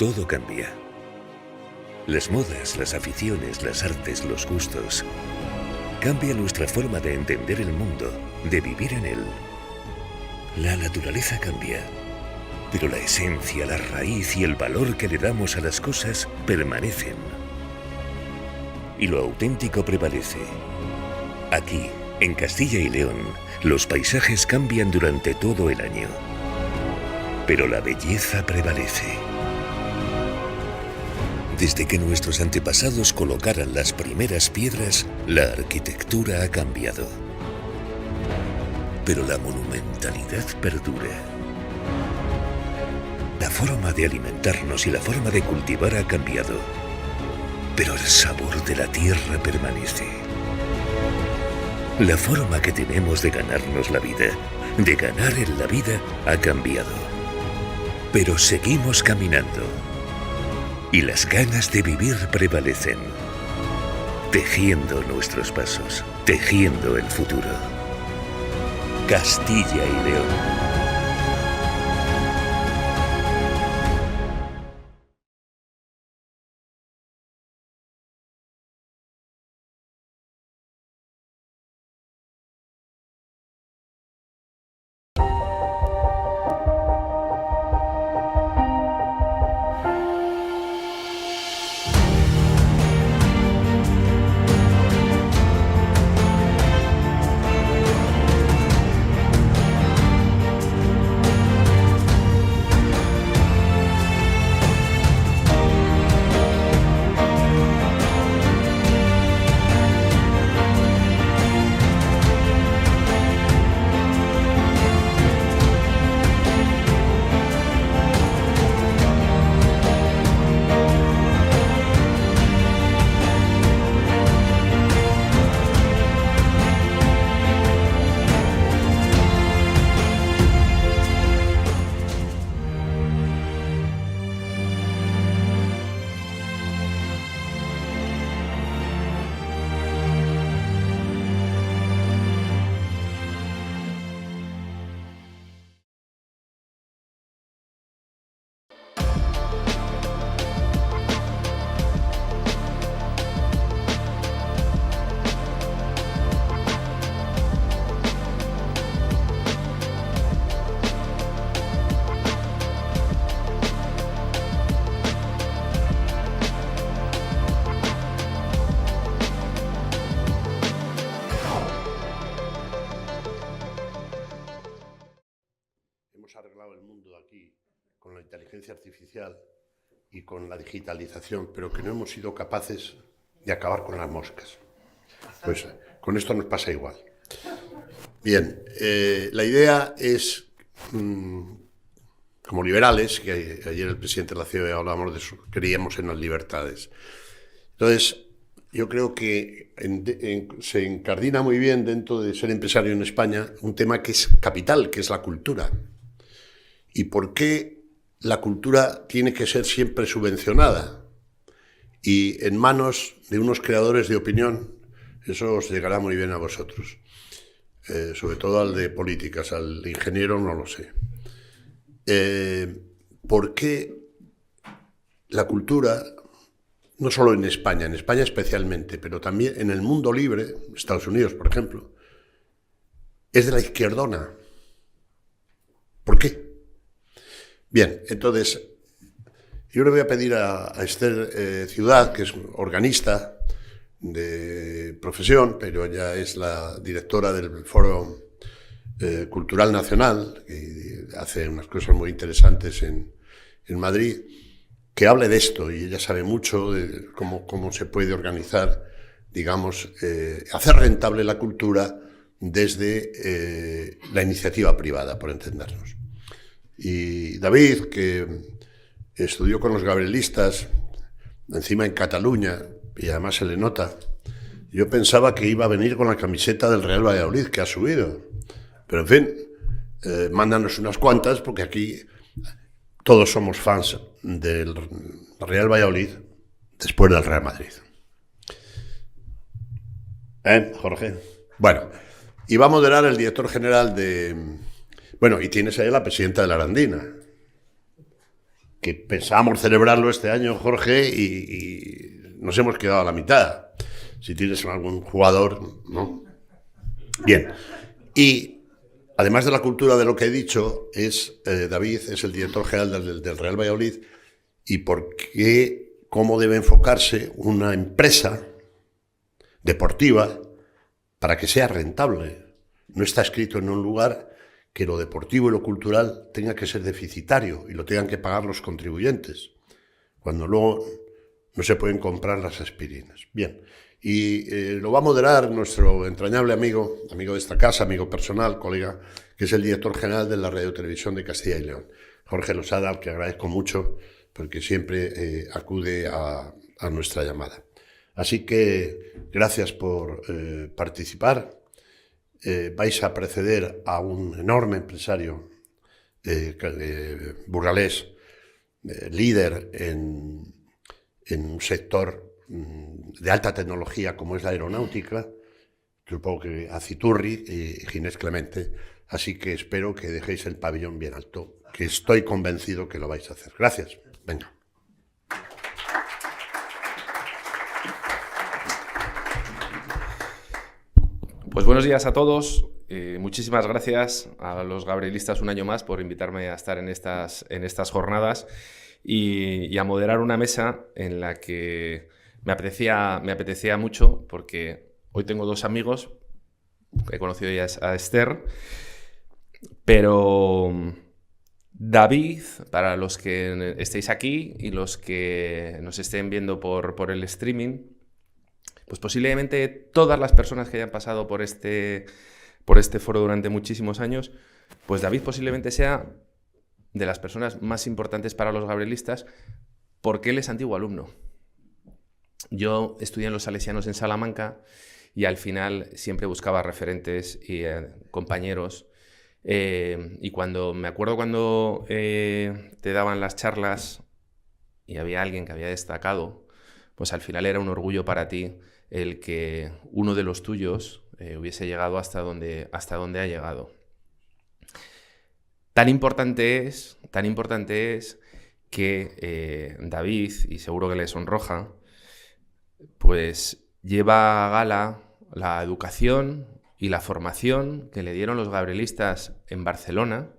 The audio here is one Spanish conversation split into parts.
Todo cambia. Las modas, las aficiones, las artes, los gustos. Cambia nuestra forma de entender el mundo, de vivir en él. La naturaleza cambia, pero la esencia, la raíz y el valor que le damos a las cosas permanecen. Y lo auténtico prevalece. Aquí, en Castilla y León, los paisajes cambian durante todo el año, pero la belleza prevalece. Desde que nuestros antepasados colocaran las primeras piedras, la arquitectura ha cambiado. Pero la monumentalidad perdura. La forma de alimentarnos y la forma de cultivar ha cambiado, pero el sabor de la tierra permanece. La forma que tenemos de ganarnos la vida, de ganar en la vida, ha cambiado. Pero seguimos caminando. Y las ganas de vivir prevalecen, tejiendo nuestros pasos, tejiendo el futuro. Castilla y León. Hemos arreglado el mundo aquí con la inteligencia artificial y con la digitalización, pero que no hemos sido capaces de acabar con las moscas. Pues con esto nos pasa igual. Bien, la idea es, como liberales, que ayer el presidente de la COE hablábamos de eso, creíamos en las libertades. Entonces, yo creo que se encardina muy bien dentro de ser empresario en España un tema que es capital, que es la cultura. ¿Y por qué la cultura tiene que ser siempre subvencionada y en manos de unos creadores de opinión? Eso os llegará muy bien a vosotros, sobre todo al de políticas, al ingeniero no lo sé. ¿Por qué la cultura, no solo en España especialmente, pero también en el mundo libre, Estados Unidos, por ejemplo, es de la izquierdona? ¿Por qué? Bien, entonces, yo le voy a pedir a Esther Ciudad, que es organista de profesión, pero ella es la directora del Foro Cultural Nacional, que hace unas cosas muy interesantes en Madrid, que hable de esto, y ella sabe mucho de cómo se puede organizar, hacer rentable la cultura desde la iniciativa privada, por entendernos. Y David, que estudió con los gabrielistas, encima en Cataluña, y además se le nota, yo pensaba que iba a venir con la camiseta del Real Valladolid, que ha subido. Pero en fin, mándanos unas cuantas, porque aquí todos somos fans del Real Valladolid después del Real Madrid. Jorge? Bueno, y va a moderar el director general de... Bueno, y tienes ahí a la presidenta de la Arandina. que pensábamos celebrarlo este año, Jorge, y nos hemos quedado a la mitad. Si tienes algún jugador, ¿no? Bien. Y además de la cultura de lo que he dicho, David es el director general del Real Valladolid. ¿Y por qué, cómo debe enfocarse una empresa deportiva para que sea rentable? No está escrito en un lugar que lo deportivo y lo cultural tenga que ser deficitario y lo tengan que pagar los contribuyentes, cuando luego no se pueden comprar las aspirinas. Bien, y lo va a moderar nuestro entrañable amigo de esta casa, amigo personal, colega, que es el director general de la Radio Televisión de Castilla y León, Jorge Losada, al que agradezco mucho porque siempre acude a nuestra llamada. Así que gracias por participar. Vais a preceder a un enorme empresario burgalés, líder en un sector de alta tecnología como es la aeronáutica, supongo que Aciturri y Ginés Clemente, así que espero que dejéis el pabellón bien alto, que estoy convencido que lo vais a hacer. Gracias. Venga. Pues buenos días a todos. Muchísimas gracias a los gabrielistas un año más por invitarme a estar en estas jornadas y a moderar una mesa en la que me apetecía mucho, porque hoy tengo dos amigos. He conocido ya a Esther, pero David, para los que estéis aquí y los que nos estén viendo por el streaming, pues posiblemente todas las personas que hayan pasado por este foro durante muchísimos años, pues David posiblemente sea de las personas más importantes para los gabrielistas, porque él es antiguo alumno. Yo estudié en los Salesianos en Salamanca y al final siempre buscaba referentes y compañeros. Y me acuerdo cuando te daban las charlas y había alguien que había destacado, pues al final era un orgullo para ti el que uno de los tuyos hubiese llegado hasta donde ha llegado. Tan importante es que David, y seguro que le sonroja, pues lleva a gala la educación y la formación que le dieron los gabrielistas en Barcelona.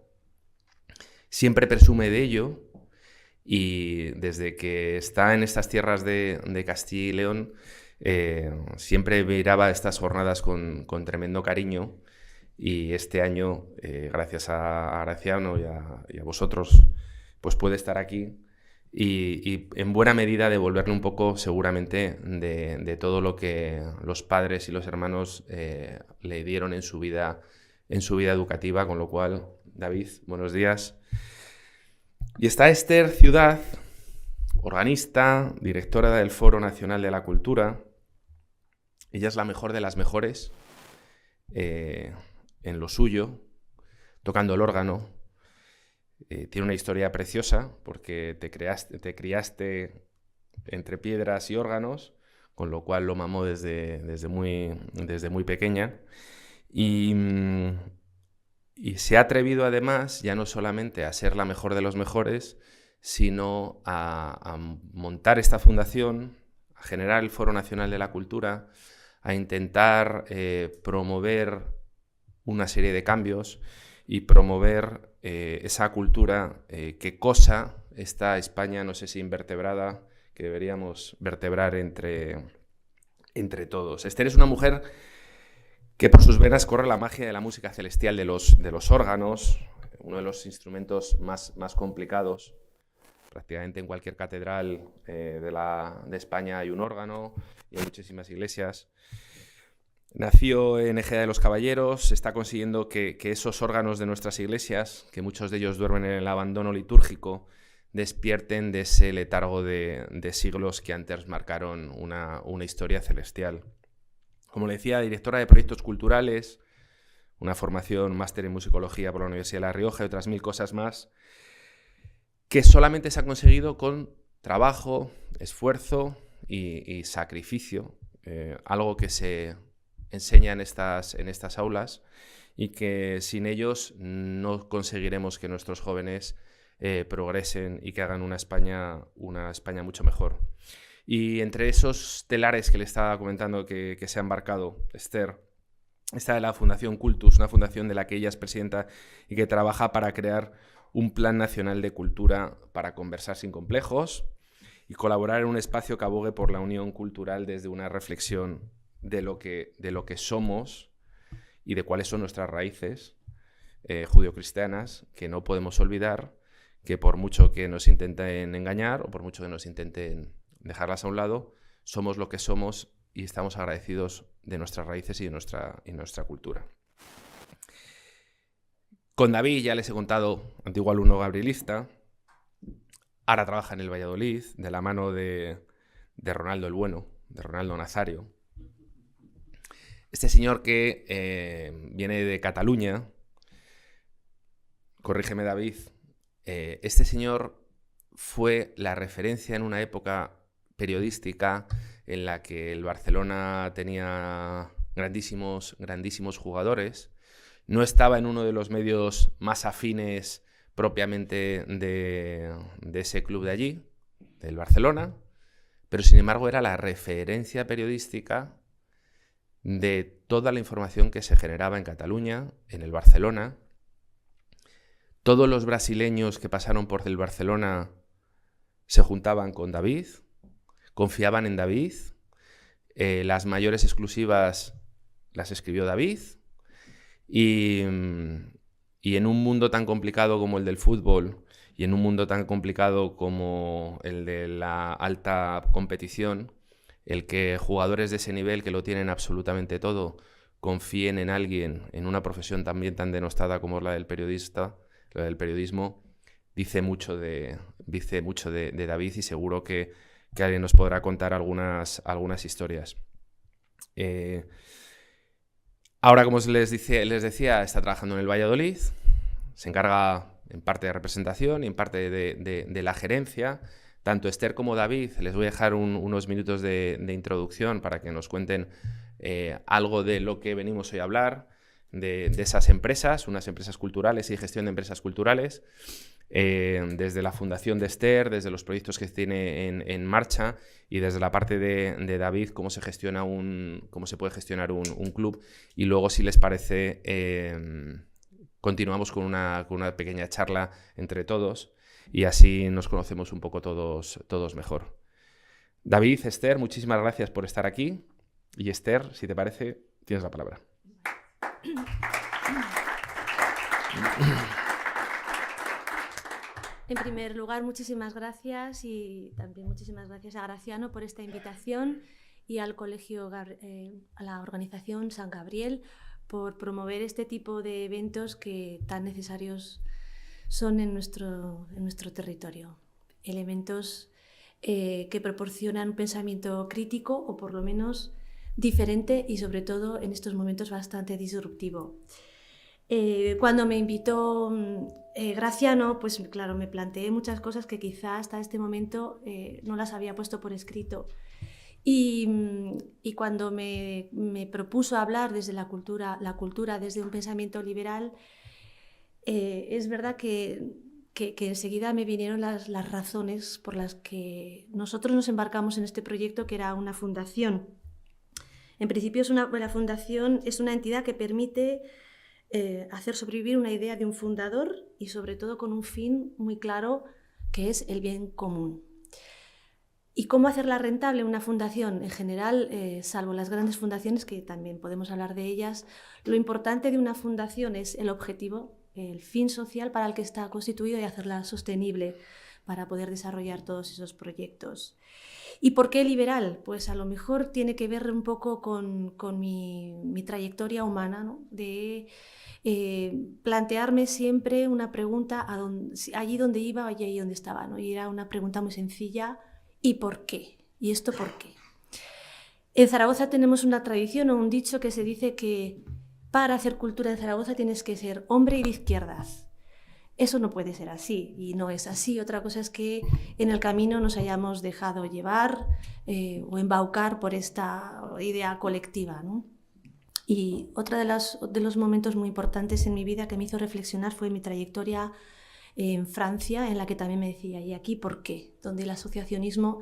Siempre presume de ello y desde que está en estas tierras de Castilla y León siempre miraba estas jornadas con tremendo cariño, y este año, gracias a Graciano y a vosotros, pues puede estar aquí y en buena medida devolverle un poco seguramente de todo lo que los padres y los hermanos le dieron en su vida educativa, con lo cual, David, buenos días. Y está Esther Ciudad, organista, directora del Foro Nacional de la Cultura. Ella es la mejor de las mejores en lo suyo, tocando el órgano. Tiene una historia preciosa porque te criaste entre piedras y órganos, con lo cual lo mamó desde muy pequeña. Y se ha atrevido además ya no solamente a ser la mejor de los mejores, sino a montar esta fundación, a generar el Foro Nacional de la Cultura, a intentar promover una serie de cambios y promover esa cultura que cosa esta España, no sé si invertebrada, que deberíamos vertebrar entre todos. Esther es una mujer que por sus venas corre la magia de la música celestial de los órganos, uno de los instrumentos más complicados. Prácticamente en cualquier catedral de España hay un órgano y en muchísimas iglesias. Nació en Ejeda de los Caballeros, está consiguiendo que esos órganos de nuestras iglesias, que muchos de ellos duermen en el abandono litúrgico, despierten de ese letargo de siglos que antes marcaron una historia celestial. Como le decía, directora de proyectos culturales, una formación máster en musicología por la Universidad de La Rioja y otras 1000 cosas más, que solamente se ha conseguido con trabajo, esfuerzo y sacrificio, algo que se enseña en estas aulas y que sin ellos no conseguiremos que nuestros jóvenes progresen y que hagan una España mucho mejor. Y entre esos telares que le estaba comentando que se ha embarcado Esther, está la Fundación Cultus, una fundación de la que ella es presidenta y que trabaja para crear un plan nacional de cultura para conversar sin complejos y colaborar en un espacio que abogue por la unión cultural desde una reflexión de lo que somos y de cuáles son nuestras raíces judio-cristianas, que no podemos olvidar, que por mucho que nos intenten engañar o por mucho que nos intenten dejarlas a un lado, somos lo que somos y estamos agradecidos de nuestras raíces y de nuestra cultura. Con David ya les he contado, antiguo alumno gabrielista, ahora trabaja en el Valladolid, de la mano de Ronaldo el Bueno, de Ronaldo Nazario. Este señor que viene de Cataluña, corrígeme David, este señor fue la referencia en una época periodística en la que el Barcelona tenía grandísimos jugadores. No estaba en uno de los medios más afines propiamente de ese club de allí, del Barcelona, pero sin embargo era la referencia periodística de toda la información que se generaba en Cataluña, en el Barcelona. Todos los brasileños que pasaron por el Barcelona se juntaban con David, confiaban en David, las mayores exclusivas las escribió David, y en un mundo tan complicado como el del fútbol y en un mundo tan complicado como el de la alta competición, el que jugadores de ese nivel que lo tienen absolutamente todo confíen en alguien, en una profesión también tan denostada como es la del periodismo, dice mucho de David, y seguro que alguien nos podrá contar algunas historias. Ahora, como les decía, está trabajando en el Valladolid, se encarga en parte de representación y en parte de la gerencia. Tanto Esther como David, les voy a dejar unos minutos de introducción para que nos cuenten algo de lo que venimos hoy a hablar, de esas empresas, unas empresas culturales y gestión de empresas culturales, desde la fundación de Esther, desde los proyectos que tiene en marcha, y desde la parte de David, cómo se puede gestionar un club. Y luego, si les parece, continuamos con una pequeña charla entre todos y así nos conocemos un poco todos mejor. David, Esther, muchísimas gracias por estar aquí. Y Esther, si te parece, tienes la palabra. En primer lugar, muchísimas gracias, y también muchísimas gracias a Graciano por esta invitación y al colegio, a la organización San Gabriel, por promover este tipo de eventos que tan necesarios son en nuestro territorio. Elementos que proporcionan un pensamiento crítico, o por lo menos diferente, y sobre todo en estos momentos bastante disruptivo. Cuando me invitó Graciano, pues claro, me planteé muchas cosas que quizá hasta este momento no las había puesto por escrito. Y cuando me propuso hablar desde la cultura desde un pensamiento liberal, es verdad que enseguida me vinieron las razones por las que nosotros nos embarcamos en este proyecto, que era una fundación. En principio, la fundación es una entidad que permite hacer sobrevivir una idea de un fundador, y sobre todo con un fin muy claro, que es el bien común. ¿Y cómo hacerla rentable una fundación? En general, salvo las grandes fundaciones, que también podemos hablar de ellas, lo importante de una fundación es el objetivo, el fin social para el que está constituido, y hacerla sostenible para poder desarrollar todos esos proyectos. ¿Y por qué liberal? Pues a lo mejor tiene que ver un poco con mi trayectoria humana, ¿no? De plantearme siempre una pregunta allí donde iba y allí donde estaba, ¿no? Y era una pregunta muy sencilla: ¿y por qué? ¿Y esto por qué? En Zaragoza tenemos una tradición o un dicho que se dice que para hacer cultura en Zaragoza tienes que ser hombre y de izquierdas. Eso no puede ser así, y no es así. Otra cosa es que en el camino nos hayamos dejado llevar o embaucar por esta idea colectiva, ¿no? Y otro de los momentos muy importantes en mi vida que me hizo reflexionar fue mi trayectoria en Francia, en la que también me decía, ¿y aquí por qué? Donde el asociacionismo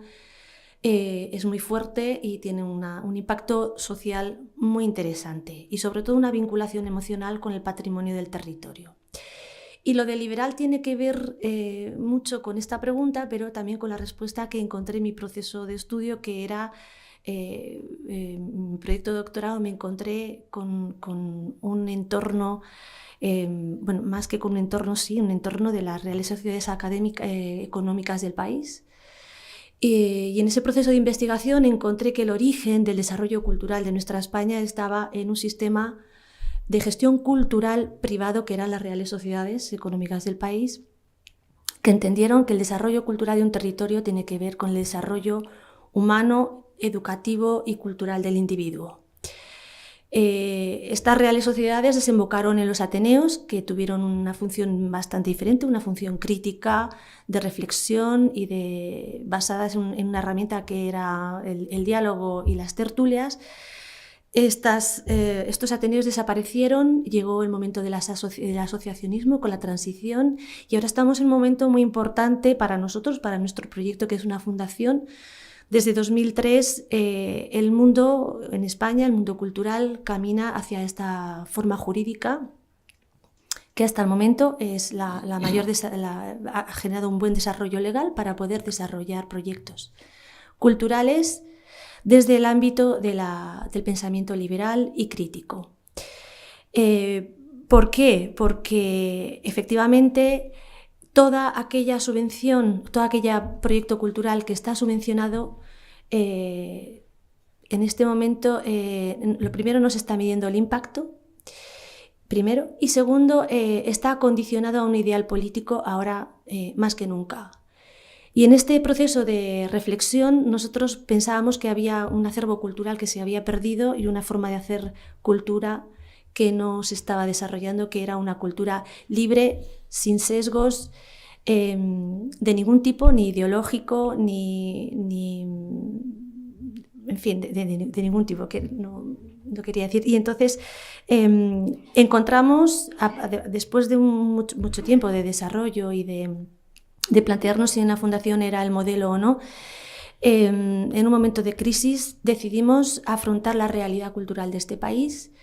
es muy fuerte y tiene un impacto social muy interesante y sobre todo una vinculación emocional con el patrimonio del territorio. Y lo de liberal tiene que ver mucho con esta pregunta, pero también con la respuesta que encontré en mi proceso de estudio, que era mi proyecto de doctorado. Me encontré con un entorno, bueno, más que con un entorno, sí, un entorno de las reales sociedades económicas del país. Y en ese proceso de investigación encontré que el origen del desarrollo cultural de nuestra España estaba en un sistema de gestión cultural privado que eran las reales sociedades económicas del país, que entendieron que el desarrollo cultural de un territorio tiene que ver con el desarrollo humano, educativo y cultural del individuo. Estas reales sociedades desembocaron en los ateneos, que tuvieron una función bastante diferente, una función crítica, de reflexión y basadas en una herramienta que era el diálogo y las tertulias. Estos ateneos desaparecieron, llegó el momento del asociacionismo con la transición, y ahora estamos en un momento muy importante para nosotros, para nuestro proyecto, que es una fundación. Desde 2003 el mundo en España, el mundo cultural, camina hacia esta forma jurídica que hasta el momento es la mayor, ha generado un buen desarrollo legal para poder desarrollar proyectos culturales desde el ámbito del pensamiento liberal y crítico. ¿Por qué? Porque efectivamente toda aquella subvención, todo aquel proyecto cultural que está subvencionado, en este momento, lo primero, no se está midiendo el impacto, primero, y segundo, está condicionado a un ideal político ahora más que nunca. Y en este proceso de reflexión nosotros pensábamos que había un acervo cultural que se había perdido y una forma de hacer cultura que no se estaba desarrollando, que era una cultura libre, sin sesgos de ningún tipo, ni ideológico, ni en fin, de ningún tipo, que no quería decir. Y entonces encontramos, después de mucho tiempo de desarrollo y de plantearnos si una fundación era el modelo o no, en un momento de crisis decidimos afrontar la realidad cultural de este país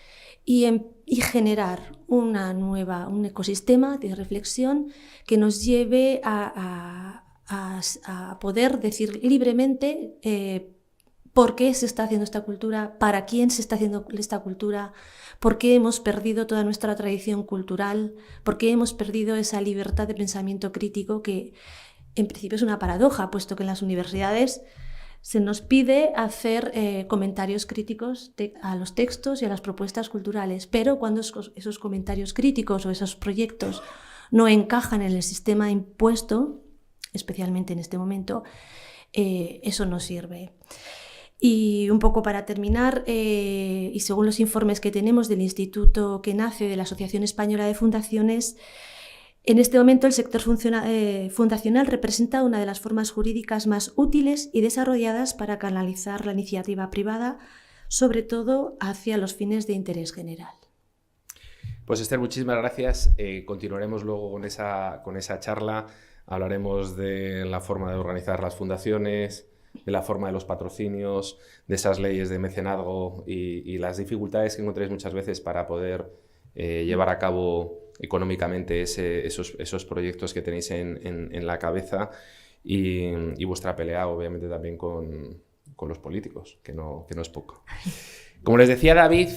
y generar un ecosistema de reflexión que nos lleve a poder decir libremente por qué se está haciendo esta cultura, para quién se está haciendo esta cultura, por qué hemos perdido toda nuestra tradición cultural, por qué hemos perdido esa libertad de pensamiento crítico, que en principio es una paradoja, puesto que en las universidades se nos pide hacer comentarios críticos a los textos y a las propuestas culturales, pero cuando esos comentarios críticos o esos proyectos no encajan en el sistema impuesto, especialmente en este momento, eso no sirve. Y un poco para terminar, y según los informes que tenemos del instituto que nace de la Asociación Española de Fundaciones, en este momento el sector fundacional representa una de las formas jurídicas más útiles y desarrolladas para canalizar la iniciativa privada, sobre todo hacia los fines de interés general. Pues Esther, muchísimas gracias. Continuaremos luego con esa charla. Hablaremos de la forma de organizar las fundaciones, de la forma de los patrocinios, de esas leyes de mecenazgo y las dificultades que encontréis muchas veces para poder llevar a cabo económicamente esos proyectos que tenéis en la cabeza y vuestra pelea, obviamente, también con los políticos, que no es poco. Como les decía, David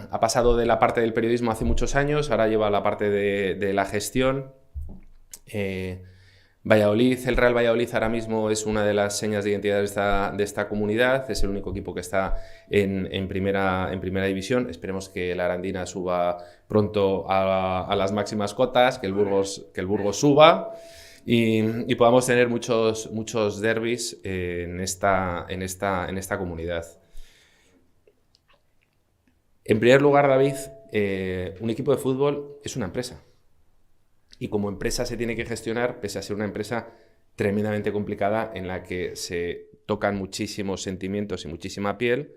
ha pasado de la parte del periodismo hace muchos años, ahora lleva la parte de la gestión. Valladolid, el Real Valladolid ahora mismo es una de las señas de identidad de esta comunidad, es el único equipo que está en primera división. Esperemos que la Arandina suba pronto a las máximas cotas, que el Burgos suba y podamos tener muchos derbis en esta comunidad. En primer lugar, David, un equipo de fútbol es una empresa. Y como empresa se tiene que gestionar, pese a ser una empresa tremendamente complicada en la que se tocan muchísimos sentimientos y muchísima piel,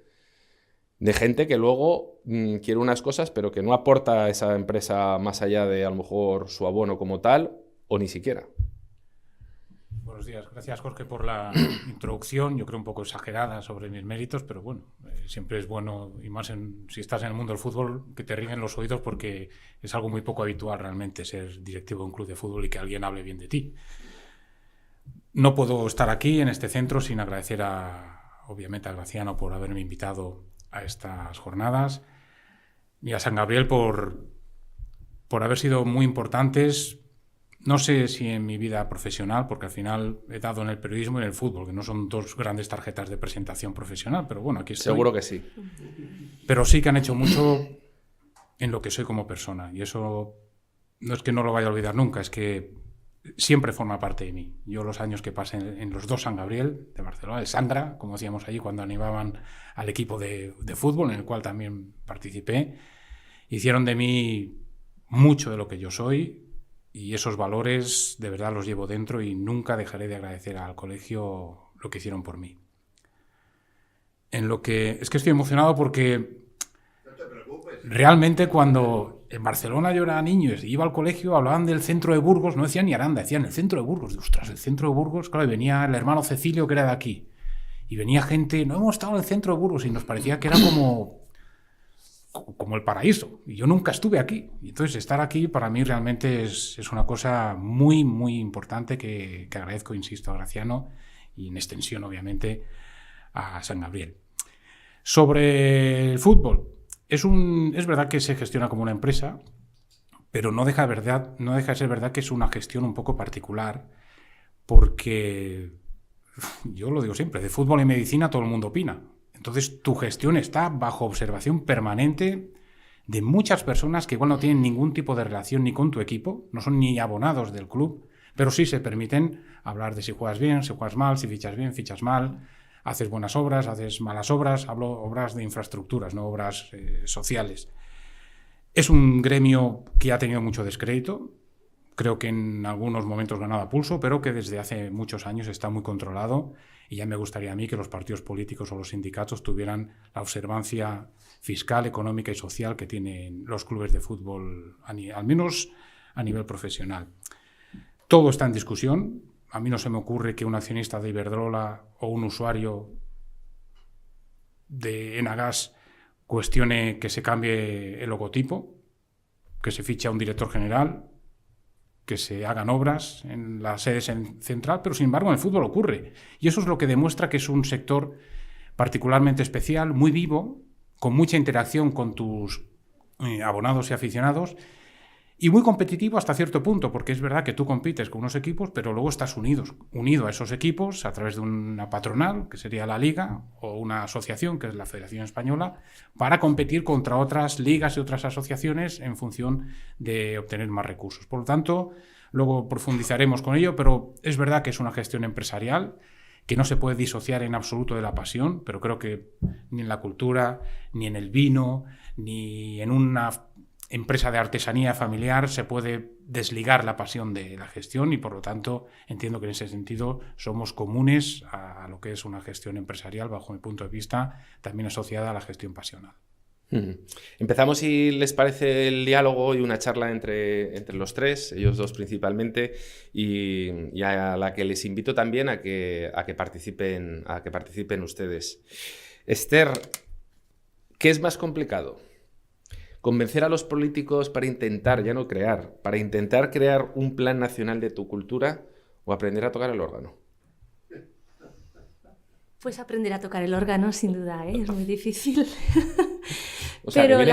de gente que luego quiere unas cosas, pero que no aporta a esa empresa más allá de, a lo mejor, su abono como tal, o ni siquiera. Buenos días. Gracias, Jorge, por la introducción. Yo creo un poco exagerada sobre mis méritos, pero bueno, siempre es bueno, y más si estás en el mundo del fútbol, que te ríen los oídos, porque es algo muy poco habitual realmente ser directivo de un club de fútbol y que alguien hable bien de ti. No puedo estar aquí en este centro sin agradecer obviamente a Graciano por haberme invitado a estas jornadas y a San Gabriel por haber sido muy importantes. No sé si en mi vida profesional, porque al final he dado en el periodismo y en el fútbol, que no son dos grandes tarjetas de presentación profesional, pero bueno, aquí estoy. Seguro que sí. Pero sí que han hecho mucho en lo que soy como persona, y eso no es que no lo vaya a olvidar nunca, es que siempre forma parte de mí. Yo los años que pasé en los dos San Gabriel de Barcelona, el Sandra, como decíamos allí cuando animaban al equipo de fútbol, en el cual también participé, hicieron de mí mucho de lo que yo soy. Y esos valores de verdad los llevo dentro y nunca dejaré de agradecer al colegio lo que hicieron por mí. Es que estoy emocionado porque realmente cuando en Barcelona yo era niño y iba al colegio, hablaban del centro de Burgos, no decían ni Aranda, decían el centro de Burgos. Ostras, el centro de Burgos, claro, y venía el hermano Cecilio, que era de aquí. Y venía gente, no hemos estado en el centro de Burgos, y nos parecía que era como el paraíso, y yo nunca estuve aquí, y entonces estar aquí para mí realmente es una cosa muy, muy importante que agradezco, insisto, a Graciano y en extensión obviamente a San Gabriel. Sobre el fútbol, es verdad que se gestiona como una empresa, pero no deja de ser verdad que es una gestión un poco particular, porque yo lo digo siempre, de fútbol y medicina todo el mundo opina. Entonces tu gestión está bajo observación permanente de muchas personas que igual no tienen ningún tipo de relación ni con tu equipo, no son ni abonados del club, pero sí se permiten hablar de si juegas bien, si juegas mal, si fichas bien, fichas mal, haces buenas obras, haces malas obras. Hablo obras de infraestructuras, no obras sociales. Es un gremio que ha tenido mucho descrédito, creo que en algunos momentos ganaba pulso, pero que desde hace muchos años está muy controlado. Y ya me gustaría a mí que los partidos políticos o los sindicatos tuvieran la observancia fiscal, económica y social que tienen los clubes de fútbol, al menos a nivel profesional. Todo está en discusión. A mí no se me ocurre que un accionista de Iberdrola o un usuario de Enagas cuestione que se cambie el logotipo, que se fiche a un director general, que se hagan obras en la sede central, pero sin embargo en el fútbol ocurre. Y eso es lo que demuestra que es un sector particularmente especial, muy vivo, con mucha interacción con tus abonados y aficionados, y muy competitivo hasta cierto punto, porque es verdad que tú compites con unos equipos, pero luego estás unido a esos equipos a través de una patronal, que sería la Liga, o una asociación, que es la Federación Española, para competir contra otras ligas y otras asociaciones en función de obtener más recursos. Por lo tanto, luego profundizaremos con ello, pero es verdad que es una gestión empresarial que no se puede disociar en absoluto de la pasión, pero creo que ni en la cultura, ni en el vino, ni en una empresa de artesanía familiar se puede desligar la pasión de la gestión, y por lo tanto entiendo que en ese sentido somos comunes a lo que es una gestión empresarial, bajo mi punto de vista, también asociada a la gestión pasional. Empezamos, si les parece, el diálogo y una charla entre los tres, ellos dos principalmente, y a la que les invito también a que participen ustedes. Esther, ¿qué es más complicado? ¿Convencer a los políticos para intentar crear un plan nacional de tu cultura, o aprender a tocar el órgano? Pues aprender a tocar el órgano, sin duda, ¿eh? Es muy difícil. O sea, pero que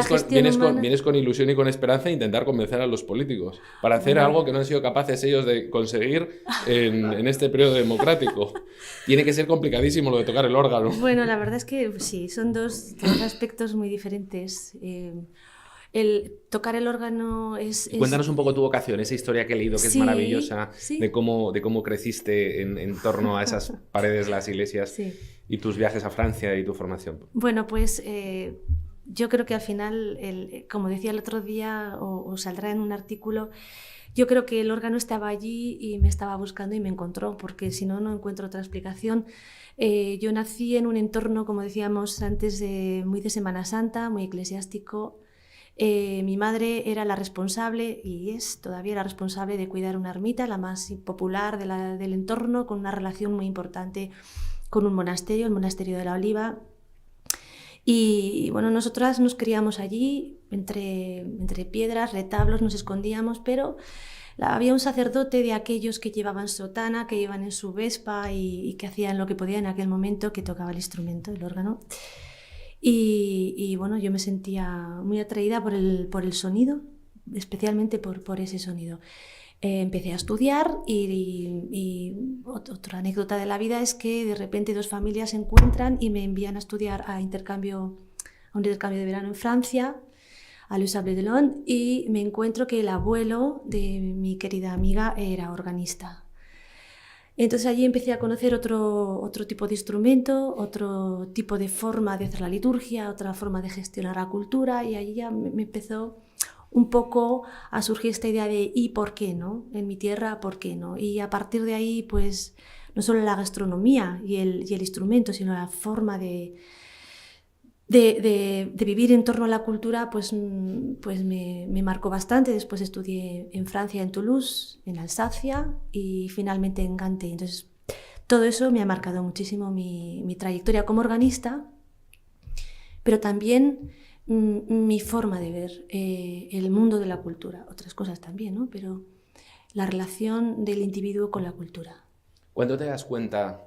vienes con ilusión y con esperanza a intentar convencer a los políticos para hacer algo que no han sido capaces ellos de conseguir en este periodo democrático. Tiene que ser complicadísimo lo de tocar el órgano. Bueno, la verdad es que sí, son dos aspectos muy diferentes. El tocar el órgano es... Cuéntanos un poco tu vocación, esa historia que he leído, que es maravillosa, sí. de cómo creciste en torno a esas paredes de las iglesias, sí, y tus viajes a Francia y tu formación. Bueno, pues yo creo que al final, como decía el otro día, o saldrá en un artículo, yo creo que el órgano estaba allí y me estaba buscando y me encontró, porque si no, no encuentro otra explicación. Yo nací en un entorno, como decíamos antes, muy de Semana Santa, muy eclesiástico. Mi madre era la responsable, y es todavía la responsable, de cuidar una ermita, la más popular del entorno, con una relación muy importante con un monasterio, el Monasterio de la Oliva. Y bueno, nosotras nos criamos allí, entre piedras, retablos, nos escondíamos, pero había un sacerdote de aquellos que llevaban sotana, que iban en su vespa y que hacían lo que podían en aquel momento, que tocaba el instrumento, el órgano. Y bueno, yo me sentía muy atraída por el sonido, especialmente por ese sonido. Empecé a estudiar y otra anécdota de la vida es que de repente dos familias se encuentran y me envían a estudiar a un intercambio de verano en Francia, a Le Sablé-d'Olonne, y me encuentro que el abuelo de mi querida amiga era organista. Entonces allí empecé a conocer otro tipo de instrumento, otro tipo de forma de hacer la liturgia, otra forma de gestionar la cultura, y allí ya me empezó un poco a surgir esta idea de ¿y por qué no? En mi tierra, ¿por qué no? Y a partir de ahí, pues, no solo la gastronomía y el instrumento, sino la forma de vivir en torno a la cultura, pues me marcó bastante. Después estudié en Francia, en Toulouse, en Alsacia y finalmente en Gante. Entonces, todo eso me ha marcado muchísimo mi trayectoria como organista, pero también mi forma de ver el mundo de la cultura, otras cosas también, ¿no? Pero la relación del individuo con la cultura. ¿Cuándo te das cuenta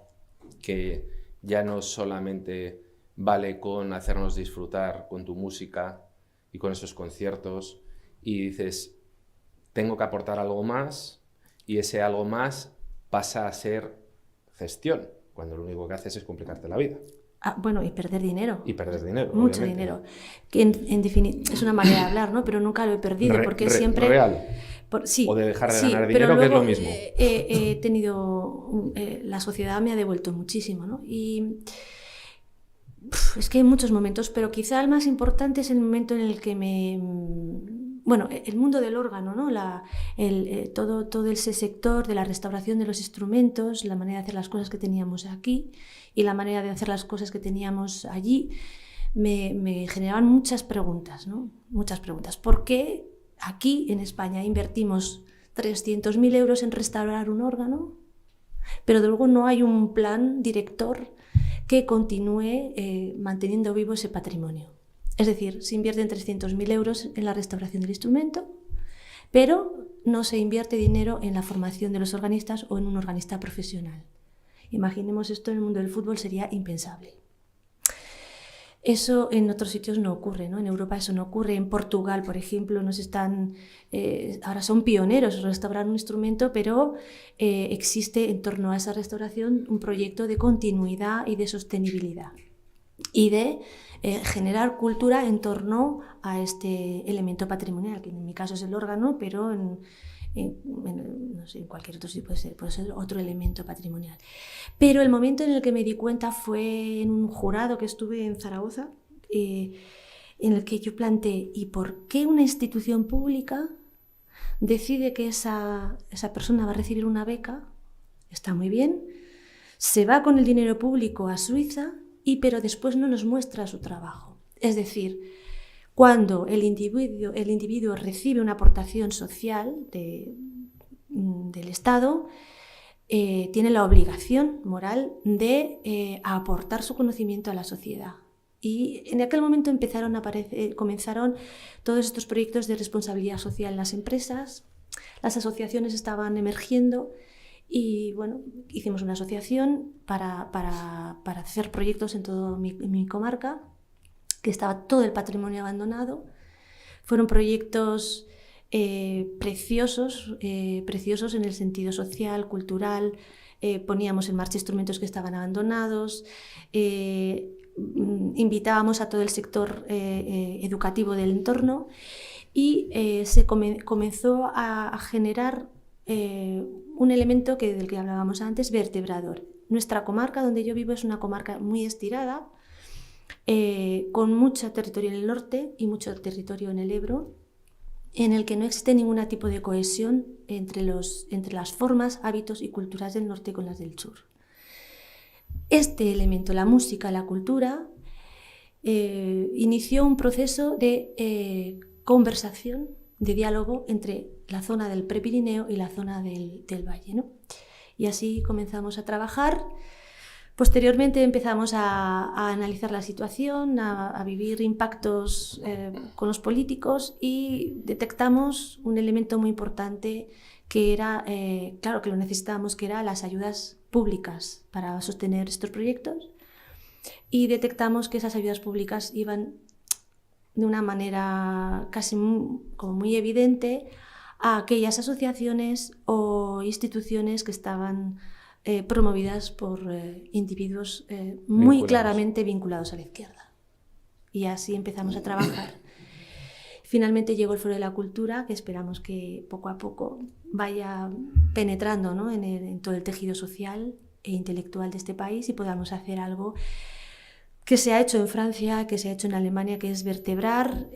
que ya no solamente vale con hacernos disfrutar con tu música y con esos conciertos, y dices, tengo que aportar algo más, y ese algo más pasa a ser gestión, cuando lo único que haces es complicarte la vida? Bueno, y perder dinero. Y perder dinero, mucho obviamente. Dinero. Que en definitiva es una manera de hablar, ¿no? Pero nunca lo he perdido, porque siempre... ¿Real? Sí, o de dejar de sí, ganar pero dinero, luego, que es lo mismo. He tenido... la sociedad me ha devuelto muchísimo, ¿no? Y es que hay muchos momentos, pero quizá el más importante es el momento en el que bueno, el mundo del órgano, ¿no? Todo ese sector de la restauración de los instrumentos, la manera de hacer las cosas que teníamos aquí y la manera de hacer las cosas que teníamos allí, me generaban muchas preguntas, ¿no? Muchas preguntas. ¿Por qué aquí en España invertimos 300.000 euros en restaurar un órgano, pero luego no hay un plan director que continúe manteniendo vivo ese patrimonio? Es decir, se invierten 300.000 euros en la restauración del instrumento, pero no se invierte dinero en la formación de los organistas o en un organista profesional. Imaginemos esto en el mundo del fútbol, sería impensable. Eso en otros sitios no ocurre, ¿no? En Europa eso no ocurre. En Portugal, por ejemplo, ahora son pioneros en restaurar un instrumento, pero existe en torno a esa restauración un proyecto de continuidad y de sostenibilidad y de generar cultura en torno a este elemento patrimonial, que en mi caso es el órgano, pero no sé, en cualquier otro sitio puede ser otro elemento patrimonial. Pero el momento en el que me di cuenta fue en un jurado que estuve en Zaragoza, en el que yo planteé, ¿y por qué una institución pública decide que esa persona va a recibir una beca? Está muy bien, se va con el dinero público a Suiza, pero después no nos muestra su trabajo. Es decir, cuando el individuo recibe una aportación social del Estado, tiene la obligación moral de aportar su conocimiento a la sociedad. Y en aquel momento comenzaron todos estos proyectos de responsabilidad social en las empresas, las asociaciones estaban emergiendo. Y bueno, hicimos una asociación para hacer proyectos en toda mi comarca, que estaba todo el patrimonio abandonado. Fueron proyectos preciosos en el sentido social, cultural. Poníamos en marcha instrumentos que estaban abandonados. Invitábamos a todo el sector educativo del entorno y se comenzó a generar un elemento del que hablábamos antes, vertebrador. Nuestra comarca donde yo vivo es una comarca muy estirada, con mucho territorio en el norte y mucho territorio en el Ebro, en el que no existe ningún tipo de cohesión entre las formas, hábitos y culturas del norte con las del sur. Este elemento, la música, la cultura, inició un proceso de conversación, de diálogo entre la zona del Prepirineo y la zona del Valle, ¿no? Y así comenzamos a trabajar. Posteriormente empezamos a analizar la situación, a vivir impactos con los políticos y detectamos un elemento muy importante que era, claro que lo necesitábamos, que eran las ayudas públicas para sostener estos proyectos, y detectamos que esas ayudas públicas iban de una manera casi como muy evidente a aquellas asociaciones o instituciones que estaban promovidas por individuos muy claramente vinculados a la izquierda. Y así empezamos a trabajar. Finalmente llegó el Foro de la Cultura, que esperamos que poco a poco vaya penetrando, ¿no?, en todo el tejido social e intelectual de este país y podamos hacer algo que se ha hecho en Francia, que se ha hecho en Alemania, que es vertebrar,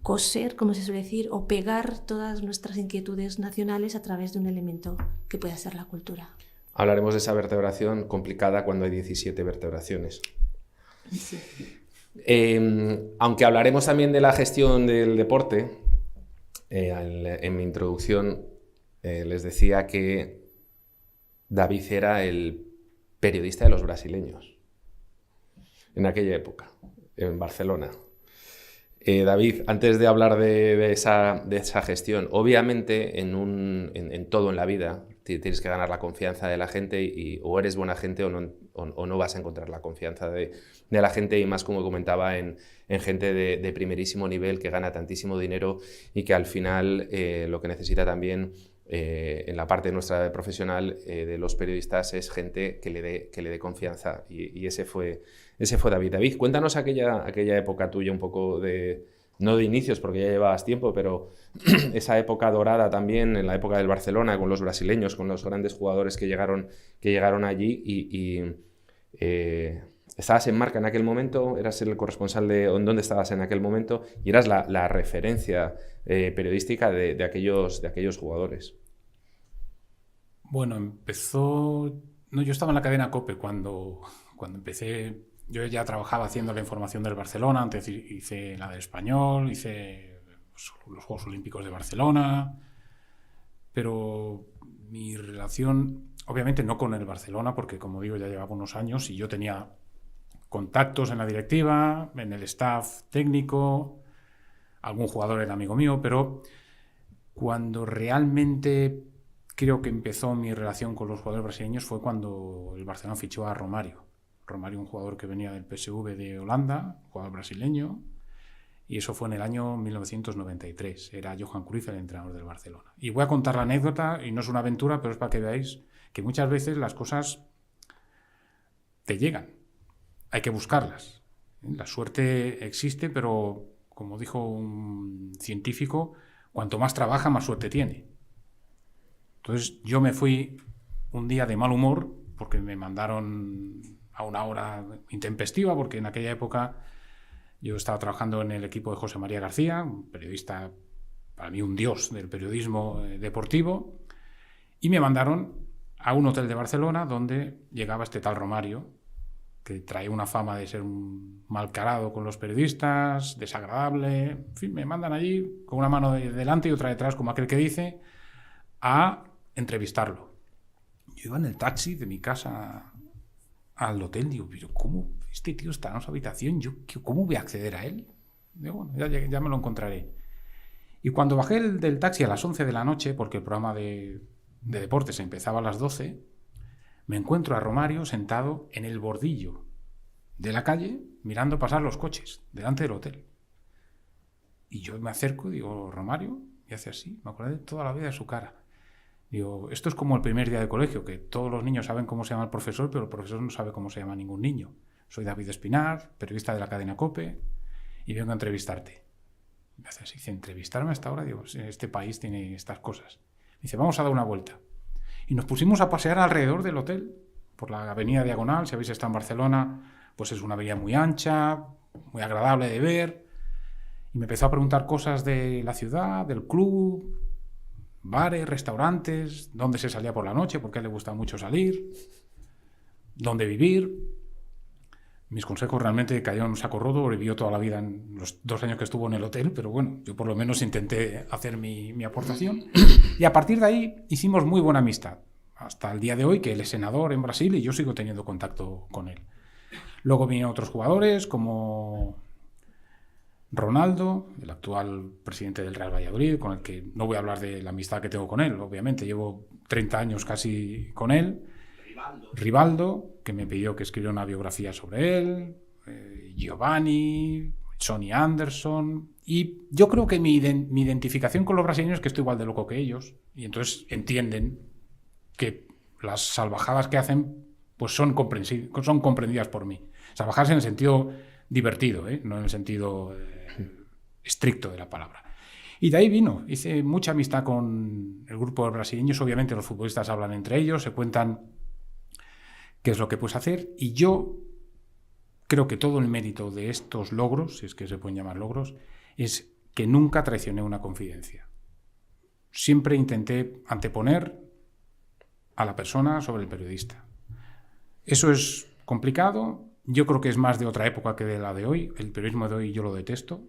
coser, como se suele decir, o pegar todas nuestras inquietudes nacionales a través de un elemento que pueda ser la cultura. Hablaremos de esa vertebración complicada cuando hay 17 vertebraciones. Sí. Aunque hablaremos también de la gestión del deporte, en mi introducción les decía que David era el periodista de los brasileños en aquella época, en Barcelona. David, antes de hablar de esa gestión, obviamente en todo en la vida tienes que ganar la confianza de la gente y o eres buena gente o no vas a encontrar la confianza de la gente, y más, como comentaba, en gente de primerísimo nivel que gana tantísimo dinero y que al final lo que necesita también en la parte nuestra profesional de los periodistas es gente que le dé confianza, y ese fue David. David, cuéntanos aquella época tuya, un poco no de inicios porque ya llevabas tiempo, pero esa época dorada también, en la época del Barcelona, con los brasileños, con los grandes jugadores que llegaron allí, y estabas en Marca en aquel momento, eras el corresponsal ¿en dónde estabas en aquel momento? Y eras la referencia periodística de aquellos jugadores. Bueno, yo estaba en la cadena COPE cuando empecé. Yo ya trabajaba haciendo la información del Barcelona, antes hice la del Español, hice los Juegos Olímpicos de Barcelona, pero mi relación, obviamente no con el Barcelona, porque como digo ya llevaba unos años y yo tenía contactos en la directiva, en el staff técnico, algún jugador era amigo mío, pero cuando realmente creo que empezó mi relación con los jugadores brasileños fue cuando el Barcelona fichó a Romario, un jugador que venía del PSV de Holanda, jugador brasileño, y eso fue en el año 1993. Era Johan Cruyff el entrenador del Barcelona. Y voy a contar la anécdota, y no es una aventura, pero es para que veáis que muchas veces las cosas te llegan. Hay que buscarlas. La suerte existe, pero como dijo un científico, cuanto más trabaja, más suerte tiene. Entonces yo me fui un día de mal humor porque me mandaron a una hora intempestiva, porque en aquella época yo estaba trabajando en el equipo de José María García, un periodista, para mí un dios del periodismo deportivo, y me mandaron a un hotel de Barcelona donde llegaba este tal Romario, que traía una fama de ser un malcarado con los periodistas, desagradable. En fin, me mandan allí con una mano delante y otra detrás, como aquel que dice, a entrevistarlo. Yo iba en el taxi de mi casa al hotel, digo, pero ¿cómo este tío está en su habitación? ¿Cómo voy a acceder a él? Digo, bueno, ya me lo encontraré. Y cuando bajé del taxi a las 11 de la noche, porque el programa de deportes empezaba a las 12, me encuentro a Romario sentado en el bordillo de la calle, mirando pasar los coches, delante del hotel. Y yo me acerco, digo, Romario, y hace así, me acordé de toda la vida de su cara. Digo, esto es como el primer día de colegio, que todos los niños saben cómo se llama el profesor, pero el profesor no sabe cómo se llama ningún niño. Soy David Espinar, periodista de la cadena COPE, y vengo a entrevistarte. Me hace así, dice, ¿entrevistarme hasta ahora? Digo, este país tiene estas cosas. Me dice, vamos a dar una vuelta. Y nos pusimos a pasear alrededor del hotel, por la avenida Diagonal. Si habéis estado en Barcelona, pues es una avenida muy ancha, muy agradable de ver. Y me empezó a preguntar cosas de la ciudad, del club, bares, restaurantes, dónde se salía por la noche, porque a él le gusta mucho salir, dónde vivir. Mis consejos realmente cayeron en un saco roto, porque vivió toda la vida en los 2 años que estuvo en el hotel, pero bueno, yo por lo menos intenté hacer mi aportación. Y a partir de ahí hicimos muy buena amistad, hasta el día de hoy, que él es senador en Brasil y yo sigo teniendo contacto con él. Luego vinieron otros jugadores como Ronaldo, el actual presidente del Real Valladolid, con el que no voy a hablar de la amistad que tengo con él, obviamente, llevo 30 años casi con él. Rivaldo, que me pidió que escribiera una biografía sobre él, Giovanni, Sonny Anderson, y yo creo que mi identificación con los brasileños es que estoy igual de loco que ellos, y entonces entienden que las salvajadas que hacen pues son comprendidas por mí. Salvajadas en el sentido divertido, no en el sentido estricto de la palabra. Y de ahí hice mucha amistad con el grupo de brasileños. Obviamente los futbolistas hablan entre ellos, se cuentan qué es lo que puedes hacer, y yo creo que todo el mérito de estos logros, si es que se pueden llamar logros, es que nunca traicioné una confidencia. Siempre intenté anteponer a la persona sobre el periodista. Eso es complicado, yo creo que es más de otra época que de la de hoy. El periodismo de hoy yo lo detesto,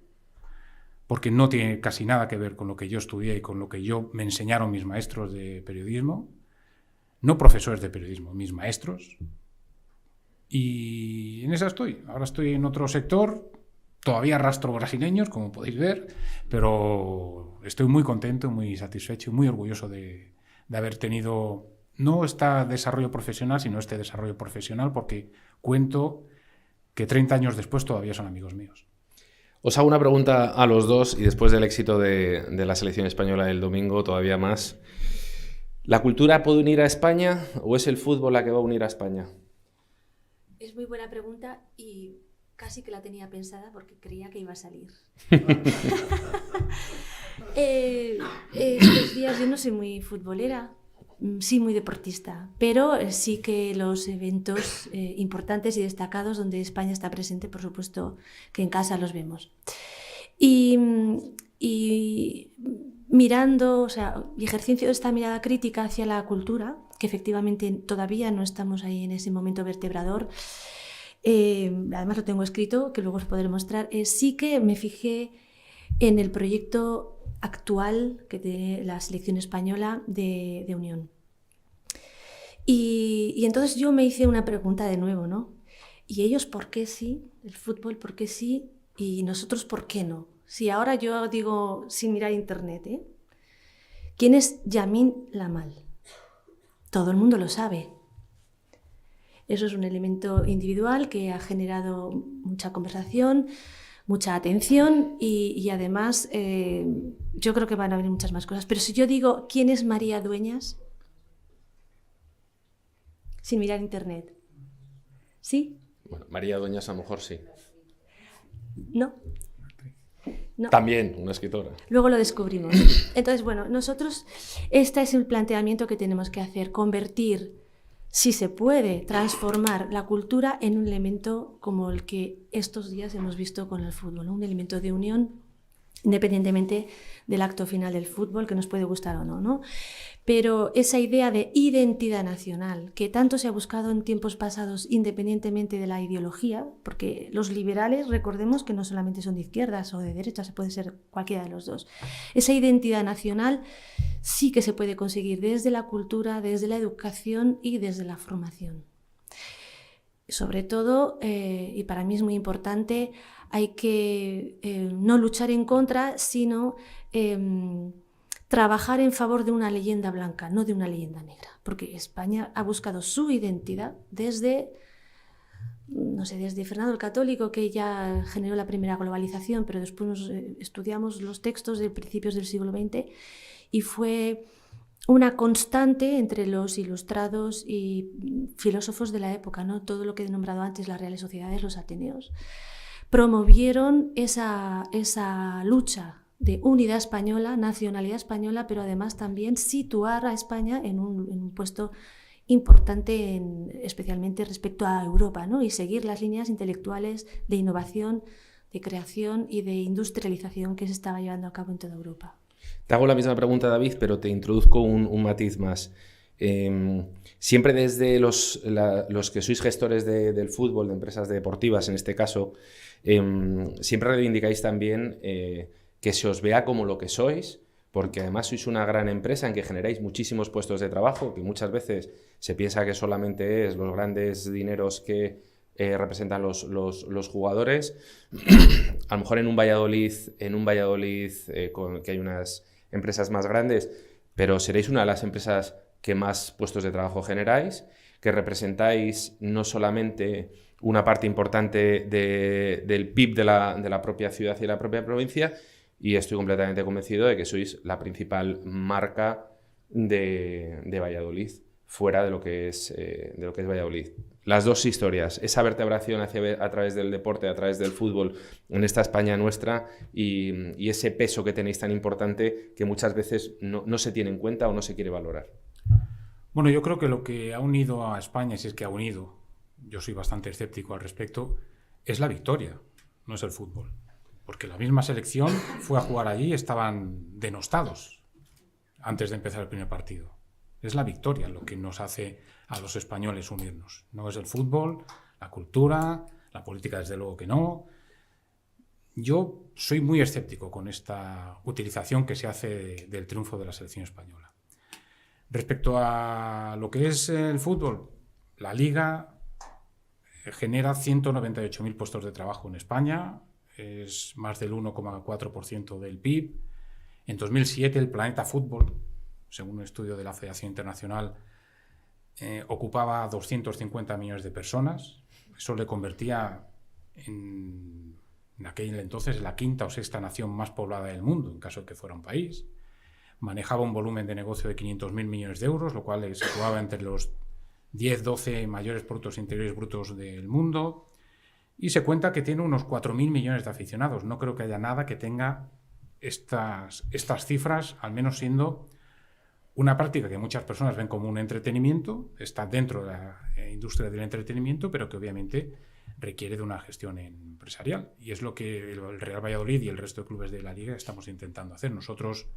porque no tiene casi nada que ver con lo que yo estudié y con lo que me enseñaron mis maestros de periodismo, no profesores de periodismo, mis maestros. Y en esa estoy. Ahora estoy en otro sector, todavía arrastro brasileños, como podéis ver, pero estoy muy contento, muy satisfecho y muy orgulloso de haber tenido no este desarrollo profesional, sino este desarrollo profesional, porque cuento que 30 años después todavía son amigos míos. Os hago una pregunta a los dos, y después del éxito de la selección española del domingo, todavía más. ¿La cultura puede unir a España o es el fútbol la que va a unir a España? Es muy buena pregunta y casi que la tenía pensada porque creía que iba a salir. Estos días yo no soy muy futbolera, sí muy deportista, pero sí que los eventos importantes y destacados donde España está presente, por supuesto que en casa los vemos. Y mirando, o sea, y ejercicio esta mirada crítica hacia la cultura, que efectivamente todavía no estamos ahí en ese momento vertebrador, además lo tengo escrito, que luego os podré mostrar, sí que me fijé en el proyecto actual que tiene la selección española de unión. Y entonces yo me hice una pregunta de nuevo, ¿no? ¿Y ellos por qué sí? ¿El fútbol por qué sí? ¿Y nosotros por qué no? Si ahora yo digo, sin mirar internet, ¿quién es Yamin Lamal? Todo el mundo lo sabe. Eso es un elemento individual que ha generado mucha conversación, mucha atención y además yo creo que van a venir muchas más cosas. Pero si yo digo, ¿quién es María Dueñas? Sin mirar internet. ¿Sí? Bueno, María Dueñas a lo mejor sí. No. No. También, una escritora. Luego lo descubrimos. Entonces, bueno, nosotros, este es el planteamiento que tenemos que hacer, convertir, si se puede, transformar la cultura en un elemento como el que estos días hemos visto con el fútbol, ¿no? Un elemento de unión, independientemente del acto final del fútbol, que nos puede gustar o no, ¿no? Pero esa idea de identidad nacional, que tanto se ha buscado en tiempos pasados independientemente de la ideología, porque los liberales, recordemos que no solamente son de izquierdas o de derechas, puede ser cualquiera de los dos. Esa identidad nacional sí que se puede conseguir desde la cultura, desde la educación y desde la formación. Sobre todo, y para mí es muy importante, hay que no luchar en contra, sino trabajar en favor de una leyenda blanca, no de una leyenda negra, porque España ha buscado su identidad desde, no sé, desde Fernando el Católico, que ya generó la primera globalización, pero después estudiamos los textos de principios del siglo XX y fue una constante entre los ilustrados y filósofos de la época, ¿no? Todo lo que he nombrado antes, las Reales Sociedades, los Ateneos, promovieron esa lucha de unidad española, nacionalidad española, pero además también situar a España en un puesto importante, especialmente respecto a Europa, ¿no? Y seguir las líneas intelectuales de innovación de creación y de industrialización que se estaba llevando a cabo en toda Europa. Te hago la misma pregunta, David, pero te introduzco un matiz más. Siempre desde los que sois gestores del fútbol, de empresas deportivas en este caso, siempre reivindicáis también que se os vea como lo que sois, porque además sois una gran empresa en que generáis muchísimos puestos de trabajo, que muchas veces se piensa que solamente es los grandes dineros que representan los jugadores. A lo mejor en un Valladolid que hay unas empresas más grandes, pero seréis una de las empresas que más puestos de trabajo generáis, que representáis no solamente una parte importante del PIB de la propia ciudad y de la propia provincia, y estoy completamente convencido de que sois la principal marca de Valladolid, fuera de lo que es Valladolid. Las dos historias, esa vertebración a través del deporte, a través del fútbol en esta España nuestra y ese peso que tenéis tan importante que muchas veces no se tiene en cuenta o no se quiere valorar. Bueno, yo creo que lo que ha unido a España, si es que ha unido, yo soy bastante escéptico al respecto, es la victoria, no es el fútbol. Porque la misma selección fue a jugar allí y estaban denostados antes de empezar el primer partido. Es la victoria lo que nos hace a los españoles unirnos. No es el fútbol, la cultura, la política desde luego que no. Yo soy muy escéptico con esta utilización que se hace del triunfo de la selección española. Respecto a lo que es el fútbol, la Liga genera 198.000 puestos de trabajo en España, es más del 1,4% del PIB. En 2007 el Planeta Fútbol, según un estudio de la Federación Internacional, ocupaba 250 millones de personas. Eso le convertía en aquel entonces la quinta o sexta nación más poblada del mundo, en caso de que fuera un país. Manejaba un volumen de negocio de 500.000 millones de euros, lo cual le situaba entre los 10-12 mayores productos interiores brutos del mundo. Y se cuenta que tiene unos 4.000 millones de aficionados. No creo que haya nada que tenga estas cifras, al menos siendo una práctica que muchas personas ven como un entretenimiento, está dentro de la industria del entretenimiento, pero que obviamente requiere de una gestión empresarial. Y es lo que el Real Valladolid y el resto de clubes de la Liga estamos intentando hacer. Nosotros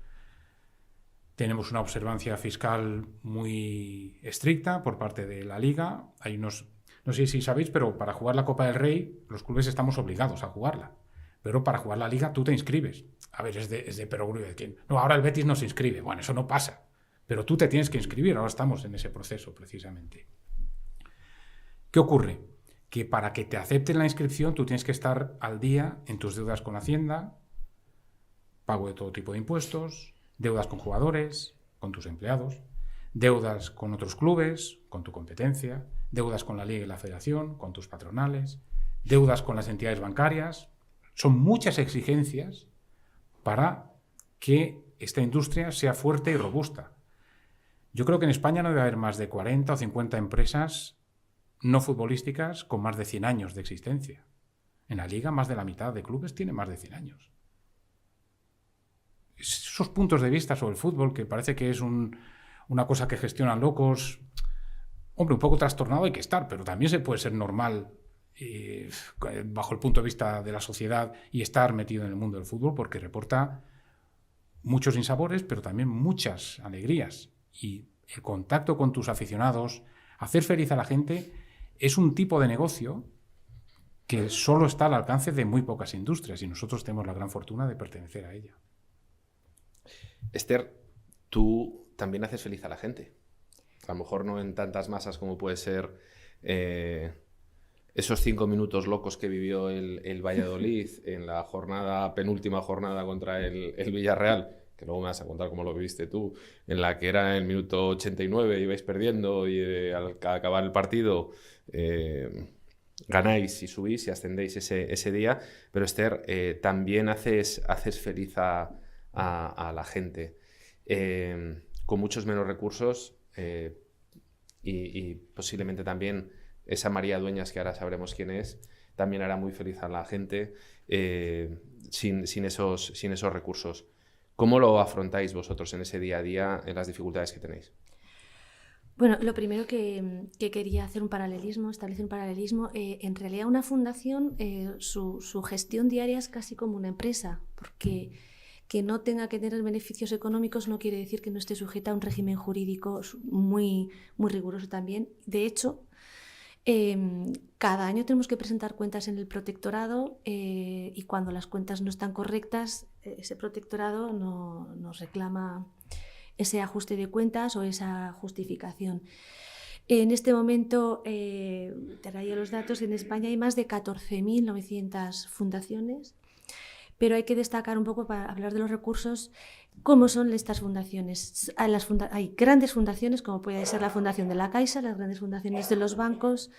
tenemos una observancia fiscal muy estricta por parte de la Liga. Hay unos, no sé si sabéis, pero para jugar la Copa del Rey los clubes estamos obligados a jugarla. Pero para jugar la Liga tú te inscribes. A ver, es de perogrullo. No, ahora el Betis no se inscribe. Bueno, eso no pasa. Pero tú te tienes que inscribir. Ahora estamos en ese proceso, precisamente. ¿Qué ocurre? Que para que te acepten la inscripción tú tienes que estar al día en tus deudas con Hacienda, pago de todo tipo de impuestos, deudas con jugadores, con tus empleados, deudas con otros clubes, con tu competencia, deudas con la Liga y la Federación, con tus patronales, deudas con las entidades bancarias. Son muchas exigencias para que esta industria sea fuerte y robusta. Yo creo que en España no debe haber más de 40 o 50 empresas no futbolísticas con más de 100 años de existencia. En la Liga más de la mitad de clubes tiene más de 100 años. Esos puntos de vista sobre el fútbol, que parece que es una cosa que gestionan locos, hombre, un poco trastornado hay que estar, pero también se puede ser normal bajo el punto de vista de la sociedad y estar metido en el mundo del fútbol, porque reporta muchos insabores, pero también muchas alegrías. Y el contacto con tus aficionados, hacer feliz a la gente, es un tipo de negocio que solo está al alcance de muy pocas industrias y nosotros tenemos la gran fortuna de pertenecer a ella. Esther, tú también haces feliz a la gente. A lo mejor no en tantas masas como puede ser esos 5 minutos locos que vivió el Valladolid en la penúltima jornada contra el Villarreal, que luego me vas a contar cómo lo viviste tú, en la que era en el minuto 89, ibais perdiendo y al acabar el partido ganáis y subís y ascendéis ese día. Pero Esther, también haces feliz a la gente con muchos menos recursos y posiblemente también esa María Dueñas, que ahora sabremos quién es, también hará muy feliz a la gente sin esos recursos. ¿Cómo lo afrontáis vosotros en ese día a día, en las dificultades que tenéis? Bueno, lo primero que quería hacer establecer un paralelismo. En realidad una fundación, su gestión diaria es casi como una empresa, porque que no tenga que tener beneficios económicos no quiere decir que no esté sujeta a un régimen jurídico muy, muy riguroso también. De hecho, cada año tenemos que presentar cuentas en el protectorado y cuando las cuentas no están correctas, ese protectorado nos reclama ese ajuste de cuentas o esa justificación. En este momento, traía los datos, en España hay más de 14.900 fundaciones, pero hay que destacar un poco para hablar de los recursos, cómo son estas fundaciones. Hay grandes fundaciones, como puede ser la Fundación de la Caixa, las grandes fundaciones de los bancos,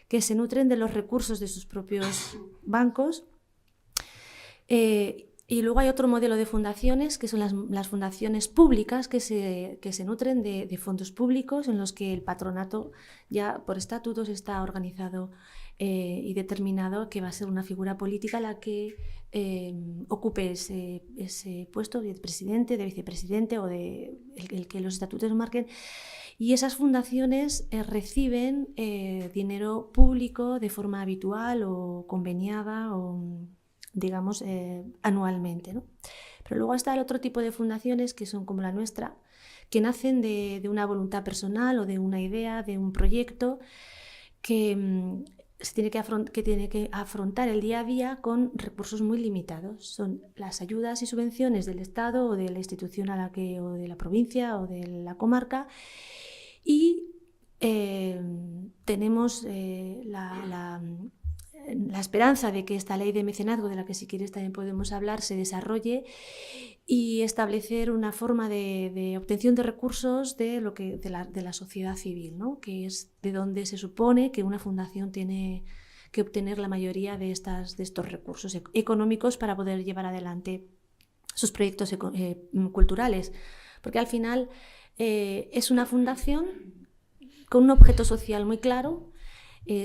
que se nutren de los recursos de sus propios bancos. Y luego hay otro modelo de fundaciones, que son las fundaciones públicas, que se nutren de fondos públicos, en los que el patronato ya por estatutos está organizado y determinado que va a ser una figura política la que ocupe ese puesto de presidente, de vicepresidente o de el que los estatutos marquen. Y esas fundaciones reciben dinero público de forma habitual o conveniada o, digamos, anualmente, ¿no? Pero luego está el otro tipo de fundaciones que son como la nuestra, que nacen de una voluntad personal o de una idea, de un proyecto que tiene que afrontar el día a día con recursos muy limitados. Son las ayudas y subvenciones del Estado o de la institución o de la provincia o de la comarca, y tenemos la esperanza de que esta ley de mecenazgo, de la que si quieres también podemos hablar, se desarrolle y establecer una forma de obtención de recursos de la sociedad civil, ¿no? Que es de donde se supone que una fundación tiene que obtener la mayoría de estos recursos económicos para poder llevar adelante sus proyectos culturales. Porque al final es una fundación con un objeto social muy claro,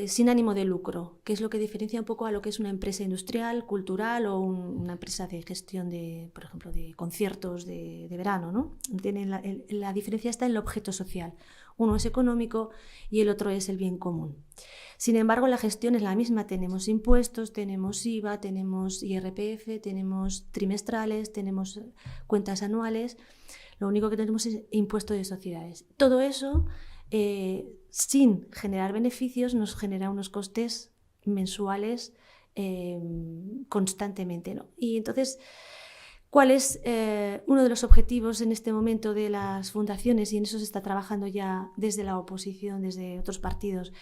sin ánimo de lucro, que es lo que diferencia un poco a lo que es una empresa industrial, cultural o una empresa de gestión por ejemplo, de conciertos de verano, ¿no? La diferencia está en el objeto social. Uno es económico y el otro es el bien común. Sin embargo, la gestión es la misma. Tenemos impuestos, tenemos IVA, tenemos IRPF, tenemos trimestrales, tenemos cuentas anuales. Lo único que tenemos es impuesto de sociedades. Todo eso, sin generar beneficios, nos genera unos costes mensuales constantemente, ¿no? Y entonces, ¿cuál es uno de los objetivos en este momento de las fundaciones? Y en eso se está trabajando ya desde la oposición, desde otros partidos,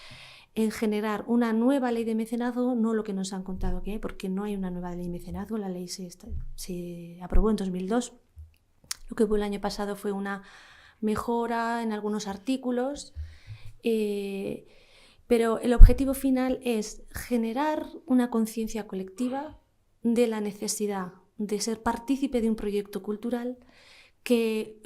en generar una nueva ley de mecenazgo, no lo que nos han contado que hay, porque no hay una nueva ley de mecenazgo. La ley se aprobó en 2002. Lo que hubo el año pasado fue una mejora en algunos artículos, pero el objetivo final es generar una conciencia colectiva de la necesidad de ser partícipe de un proyecto cultural que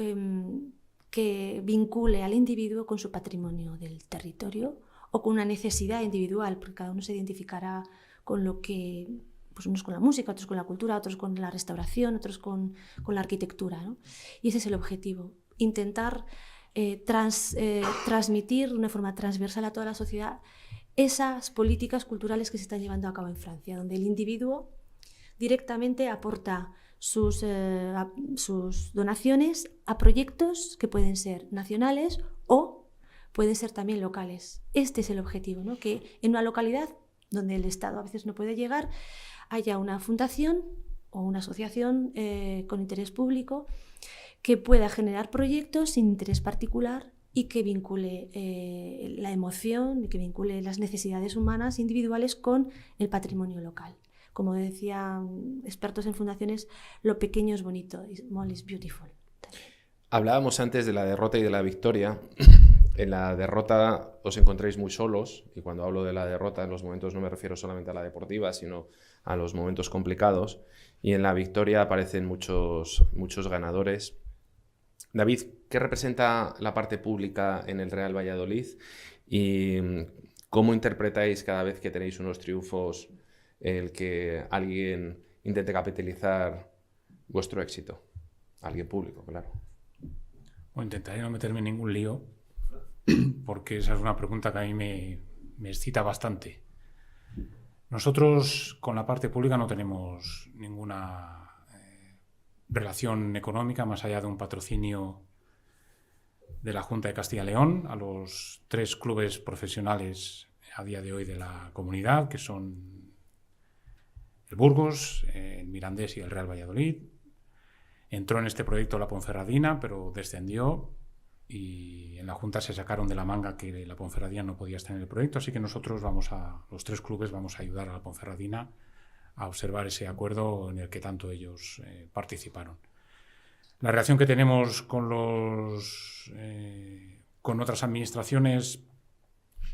vincule al individuo con su patrimonio del territorio o con una necesidad individual, porque cada uno se identificará con lo que, pues unos con la música, otros con la cultura, otros con la restauración, otros con la arquitectura, ¿no? Y ese es el objetivo, intentar transmitir de una forma transversal a toda la sociedad esas políticas culturales que se están llevando a cabo en Francia, donde el individuo directamente aporta sus donaciones a proyectos que pueden ser nacionales o pueden ser también locales. Este es el objetivo, ¿no? Que en una localidad donde el Estado a veces no puede llegar, haya una fundación o una asociación con interés público que pueda generar proyectos sin interés particular y que vincule la emoción y que vincule las necesidades humanas individuales con el patrimonio local. Como decían expertos en fundaciones, lo pequeño es bonito, small is beautiful. Hablábamos antes de la derrota y de la victoria. En la derrota os encontráis muy solos, y cuando hablo de la derrota en los momentos no me refiero solamente a la deportiva, sino a los momentos complicados, y en la victoria aparecen muchos ganadores. David, ¿qué representa la parte pública en el Real Valladolid y cómo interpretáis cada vez que tenéis unos triunfos el que alguien intente capitalizar vuestro éxito? Alguien público, claro. Bueno, intentaré no meterme en ningún lío, porque esa es una pregunta que a mí me excita bastante. Nosotros con la parte pública no tenemos ninguna relación económica más allá de un patrocinio de la Junta de Castilla y León a los 3 clubes profesionales a día de hoy de la comunidad, que son el Burgos, el Mirandés y el Real Valladolid. Entró en este proyecto la Ponferradina, pero descendió y en la Junta se sacaron de la manga que la Ponferradina no podía estar en el proyecto, así que nosotros los 3 clubes vamos a ayudar a la Ponferradina a observar ese acuerdo en el que tanto ellos participaron. La relación que tenemos con otras administraciones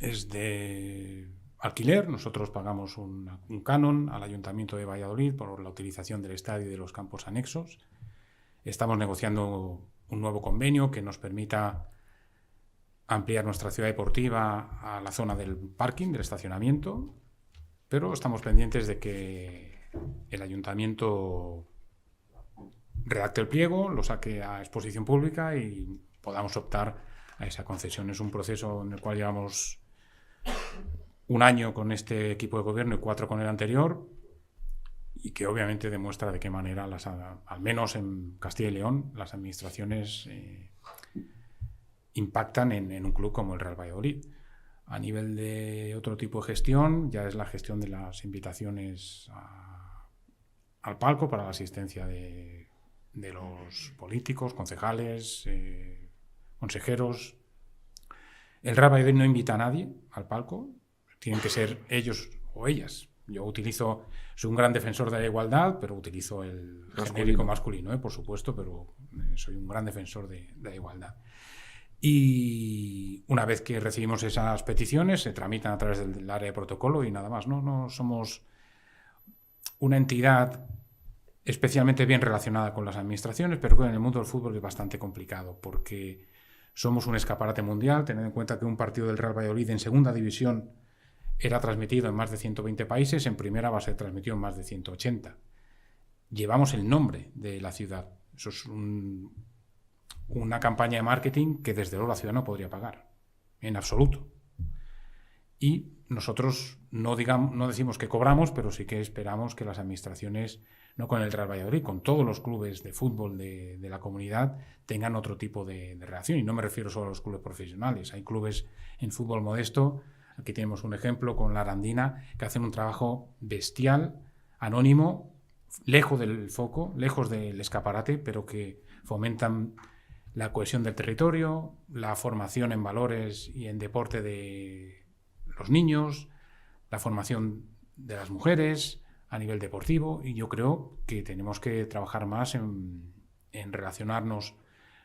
es de alquiler. Nosotros pagamos un canon al Ayuntamiento de Valladolid por la utilización del estadio y de los campos anexos. Estamos negociando un nuevo convenio que nos permita ampliar nuestra ciudad deportiva a la zona del parking, del estacionamiento, pero estamos pendientes de que el Ayuntamiento redacte el pliego, lo saque a exposición pública y podamos optar a esa concesión. Es un proceso en el cual llevamos 1 año con este equipo de gobierno y 4 con el anterior, y que obviamente demuestra de qué manera, al menos en Castilla y León, las administraciones impactan en un club como el Real Valladolid. A nivel de otro tipo de gestión, ya es la gestión de las invitaciones al palco para la asistencia de los políticos, concejales, consejeros. El Real Valladolid no invita a nadie al palco, tienen que ser ellos o ellas. Yo soy un gran defensor de la igualdad, pero utilizo el genérico masculino, por supuesto, pero soy un gran defensor de la igualdad. Y una vez que recibimos esas peticiones, se tramitan a través del área de protocolo y nada más. No somos una entidad especialmente bien relacionada con las administraciones, pero que en el mundo del fútbol es bastante complicado, porque somos un escaparate mundial, teniendo en cuenta que un partido del Real Valladolid en segunda división era transmitido en más de 120 países, en primera va a ser transmitido en más de 180. Llevamos el nombre de la ciudad. Eso es una campaña de marketing que desde luego la ciudad no podría pagar, en absoluto. Y nosotros no decimos que cobramos, pero sí que esperamos que las administraciones, no con el Real Valladolid, con todos los clubes de fútbol de la comunidad, tengan otro tipo de relación. Y no me refiero solo a los clubes profesionales. Hay clubes en fútbol modesto. Aquí tenemos un ejemplo con la Arandina, que hacen un trabajo bestial, anónimo, lejos del foco, lejos del escaparate, pero que fomentan la cohesión del territorio, la formación en valores y en deporte de los niños, la formación de las mujeres a nivel deportivo, y yo creo que tenemos que trabajar más en relacionarnos,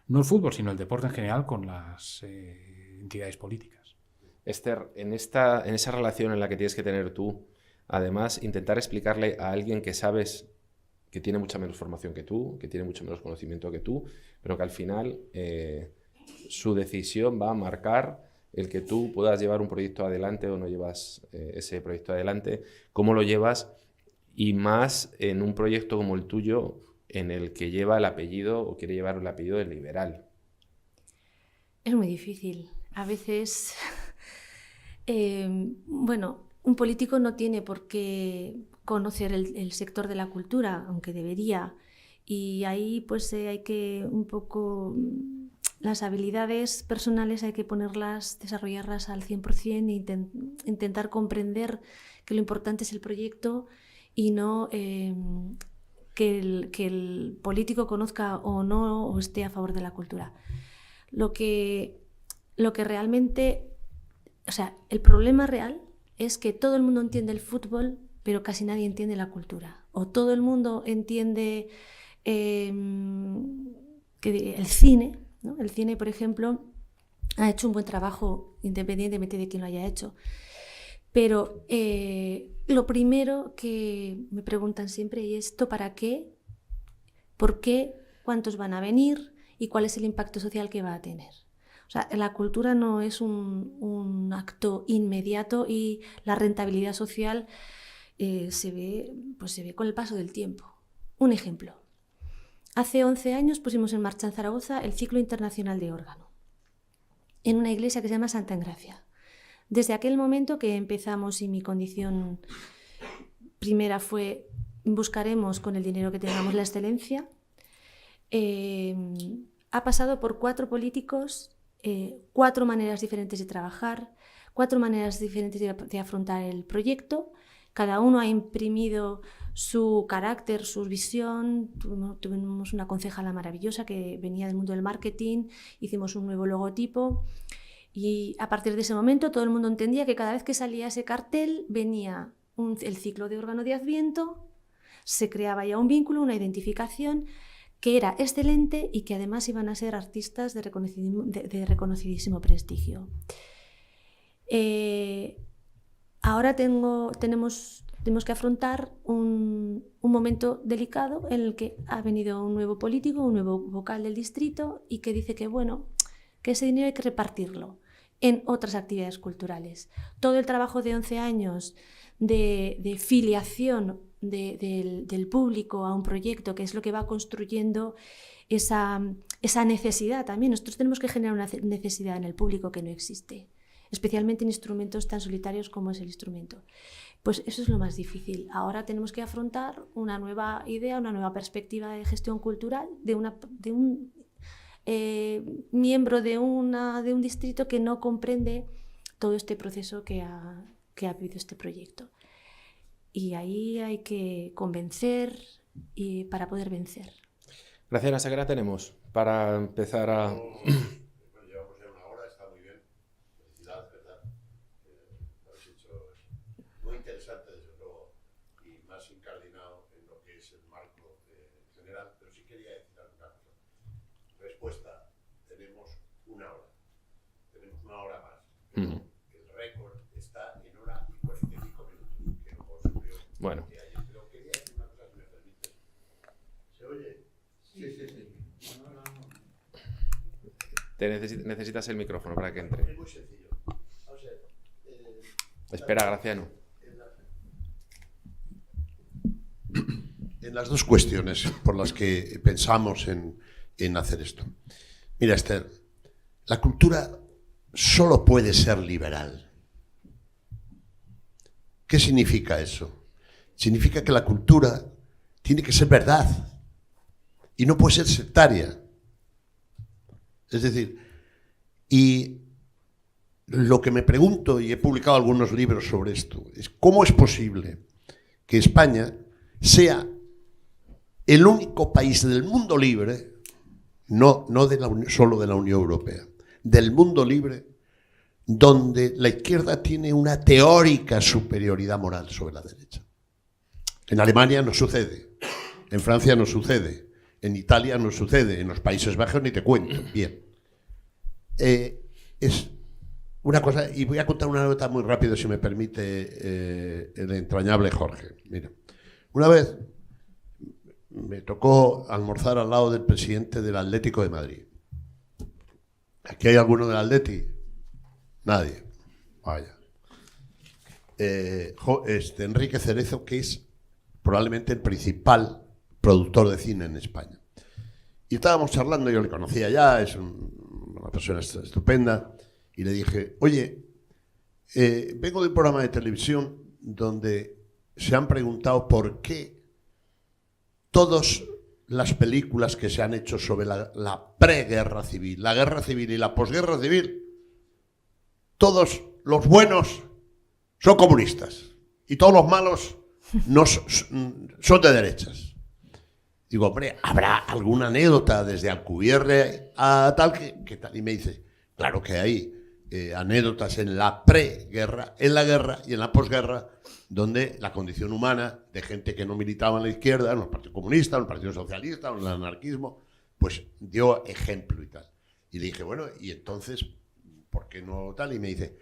no el fútbol, sino el deporte en general, con las entidades políticas. Esther, en esa relación en la que tienes que tener tú, además, intentar explicarle a alguien que sabes que tiene mucha menos formación que tú, que tiene mucho menos conocimiento que tú, pero que al final su decisión va a marcar el que tú puedas llevar un proyecto adelante o no llevas ese proyecto adelante, cómo lo llevas, y más en un proyecto como el tuyo, en el que lleva el apellido o quiere llevar el apellido de liberal. Es muy difícil. A veces... un político no tiene por qué conocer el sector de la cultura, aunque debería, y ahí pues hay que un poco las habilidades personales hay que desarrollarlas al 100% e intentar comprender que lo importante es el proyecto y no que el político conozca o no o esté a favor de la cultura. Lo que realmente... O sea, el problema real es que todo el mundo entiende el fútbol, pero casi nadie entiende la cultura. O todo el mundo entiende que el cine, ¿no? El cine, por ejemplo, ha hecho un buen trabajo independientemente de quién lo haya hecho. Pero lo primero que me preguntan siempre es ¿esto para qué? ¿Por qué? ¿Cuántos van a venir? ¿Y cuál es el impacto social que va a tener? O sea, la cultura no es un acto inmediato y la rentabilidad social se ve con el paso del tiempo. Un ejemplo. Hace 11 años pusimos en marcha en Zaragoza el Ciclo Internacional de Órgano. en una iglesia que se llama Santa Engracia. Desde aquel momento que empezamos, y mi condición primera fue: buscaremos con el dinero que tengamos la excelencia. Ha pasado por 4 políticos, 4 maneras diferentes de trabajar, 4 maneras diferentes de afrontar el proyecto. Cada uno ha imprimido su carácter, su visión. Tuvimos una concejala maravillosa que venía del mundo del marketing, hicimos un nuevo logotipo, y a partir de ese momento todo el mundo entendía que cada vez que salía ese cartel venía el ciclo de órgano de Adviento, se creaba ya un vínculo, una identificación que era excelente y que además iban a ser artistas de reconocidísimo prestigio. Ahora tenemos que afrontar un momento delicado en el que ha venido un nuevo político, un nuevo vocal del distrito, y que dice que, bueno, que ese dinero hay que repartirlo en otras actividades culturales. Todo el trabajo de 11 años de filiación del público a un proyecto, que es lo que va construyendo esa necesidad también. Nosotros tenemos que generar una necesidad en el público que no existe, especialmente en instrumentos tan solitarios como es el instrumento. Pues eso es lo más difícil. Ahora tenemos que afrontar una nueva idea, una nueva perspectiva de gestión cultural de un miembro de un distrito que no comprende todo este proceso que ha vivido este proyecto. Y ahí hay que convencer para poder vencer. Graciana, ¿a qué hora tenemos para empezar a...? Llevamos ya 1 hora, está muy bien. Felicidades, ¿verdad? Lo has hecho muy interesante, desde luego, y más incardinado en lo que es el marco general, pero sí quería decir alguna cosa. Respuesta: tenemos 1 hora. Tenemos 1 hora más. El récord está en 1 hora y 45 minutos, que no subió. Bueno. Pero quería decir una cosa, si me permite. ¿Se oye? Sí. Necesitas el micrófono para que entre. Es muy sencillo. O sea, Espera, Graciano. En las 2 cuestiones por las que pensamos en hacer esto. Mira, Esther, la cultura solo puede ser liberal. ¿Qué significa eso? Significa que la cultura tiene que ser verdad y no puede ser sectaria. Es decir, y lo que me pregunto, y he publicado algunos libros sobre esto, es cómo es posible que España sea el único país del mundo libre, no solo de la Unión Europea, del mundo libre, donde la izquierda tiene una teórica superioridad moral sobre la derecha. En Alemania no sucede, en Francia no sucede, en Italia no sucede, en los Países Bajos ni te cuento. Bien. Es una cosa, y voy a contar una anécdota muy rápido, si me permite el entrañable Jorge. Mira, una vez me tocó almorzar al lado del presidente del Atlético de Madrid. ¿Aquí hay alguno del Atleti? Nadie. Vaya. Enrique Cerezo, que es probablemente el principal productor de cine en España. Y estábamos charlando, yo le conocía ya, es una persona estupenda, y le dije, oye, vengo de un programa de televisión donde se han preguntado por qué todas las películas que se han hecho sobre la preguerra civil, la guerra civil y la posguerra civil, todos los buenos son comunistas y todos los malos son de derechas. Digo, hombre, ¿habrá alguna anécdota desde Alcubierre a tal que tal? Y me dice, claro que hay anécdotas en la preguerra, en la guerra y en la posguerra, donde la condición humana de gente que no militaba en la izquierda, en los partidos comunistas, en el Partido Socialista, en el anarquismo, pues dio ejemplo y tal. Y le dije, bueno, y entonces, ¿por qué no tal? Y me dice,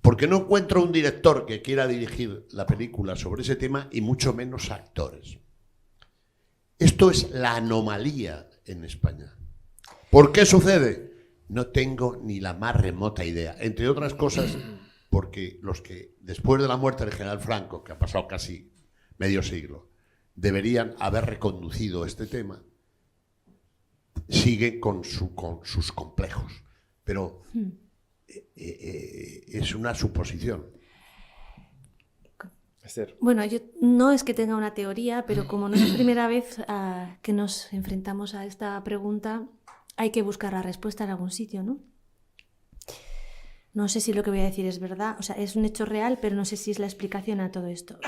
porque no encuentro un director que quiera dirigir la película sobre ese tema y mucho menos actores. Esto es la anomalía en España. ¿Por qué sucede? No tengo ni la más remota idea. Entre otras cosas, porque los que después de la muerte del general Franco, que ha pasado casi medio siglo, deberían haber reconducido este tema, siguen con sus complejos. Pero es una suposición. Esther. Bueno, yo no es que tenga una teoría, pero como no es la primera vez que nos enfrentamos a esta pregunta, hay que buscar la respuesta en algún sitio, ¿no? No sé si lo que voy a decir es verdad, o sea, es un hecho real, pero no sé si es la explicación a todo esto.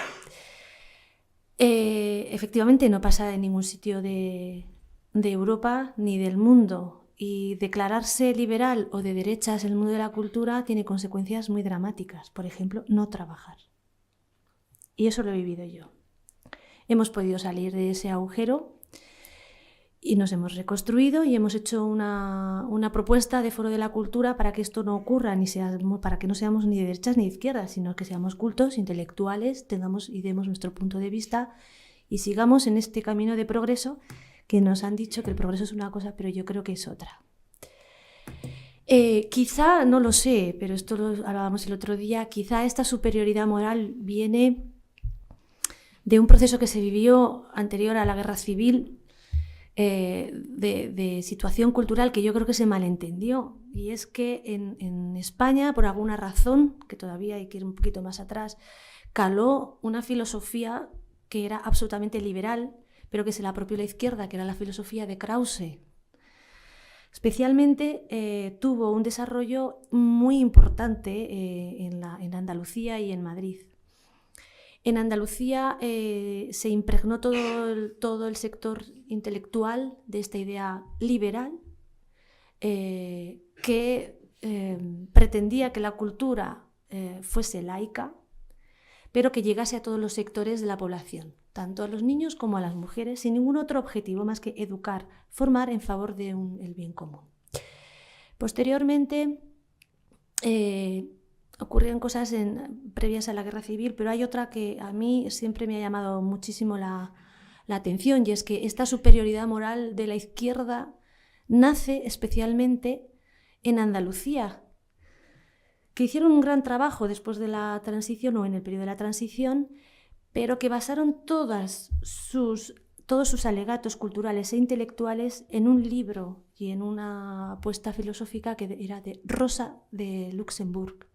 Efectivamente, no pasa en ningún sitio de Europa ni del mundo. Y declararse liberal o de derechas en el mundo de la cultura tiene consecuencias muy dramáticas. Por ejemplo, no trabajar. Y eso lo he vivido yo. Hemos podido salir de ese agujero y nos hemos reconstruido y hemos hecho una propuesta de Foro de la Cultura para que esto no ocurra, para que no seamos ni de derechas ni de izquierdas, sino que seamos cultos, intelectuales, tengamos y demos nuestro punto de vista y sigamos en este camino de progreso que nos han dicho que el progreso es una cosa, pero yo creo que es otra. Quizá, no lo sé, pero esto lo hablábamos el otro día, quizá esta superioridad moral viene de un proceso que se vivió anterior a la guerra civil, de situación cultural que yo creo que se malentendió. Y es que en España, por alguna razón, que todavía hay que ir un poquito más atrás, caló una filosofía que era absolutamente liberal, pero que se la apropió la izquierda, que era la filosofía de Krause. Especialmente tuvo un desarrollo muy importante en Andalucía y en Madrid. En Andalucía se impregnó todo el sector intelectual de esta idea liberal que pretendía que la cultura fuese laica, pero que llegase a todos los sectores de la población, tanto a los niños como a las mujeres, sin ningún otro objetivo más que educar, formar en favor del bien común. Posteriormente ocurrieron cosas previas a la guerra civil, pero hay otra que a mí siempre me ha llamado muchísimo la atención, y es que esta superioridad moral de la izquierda nace especialmente en Andalucía, que hicieron un gran trabajo después de la transición o en el periodo de la transición, pero que basaron todos sus alegatos culturales e intelectuales en un libro y en una apuesta filosófica que era de Rosa de Luxemburg,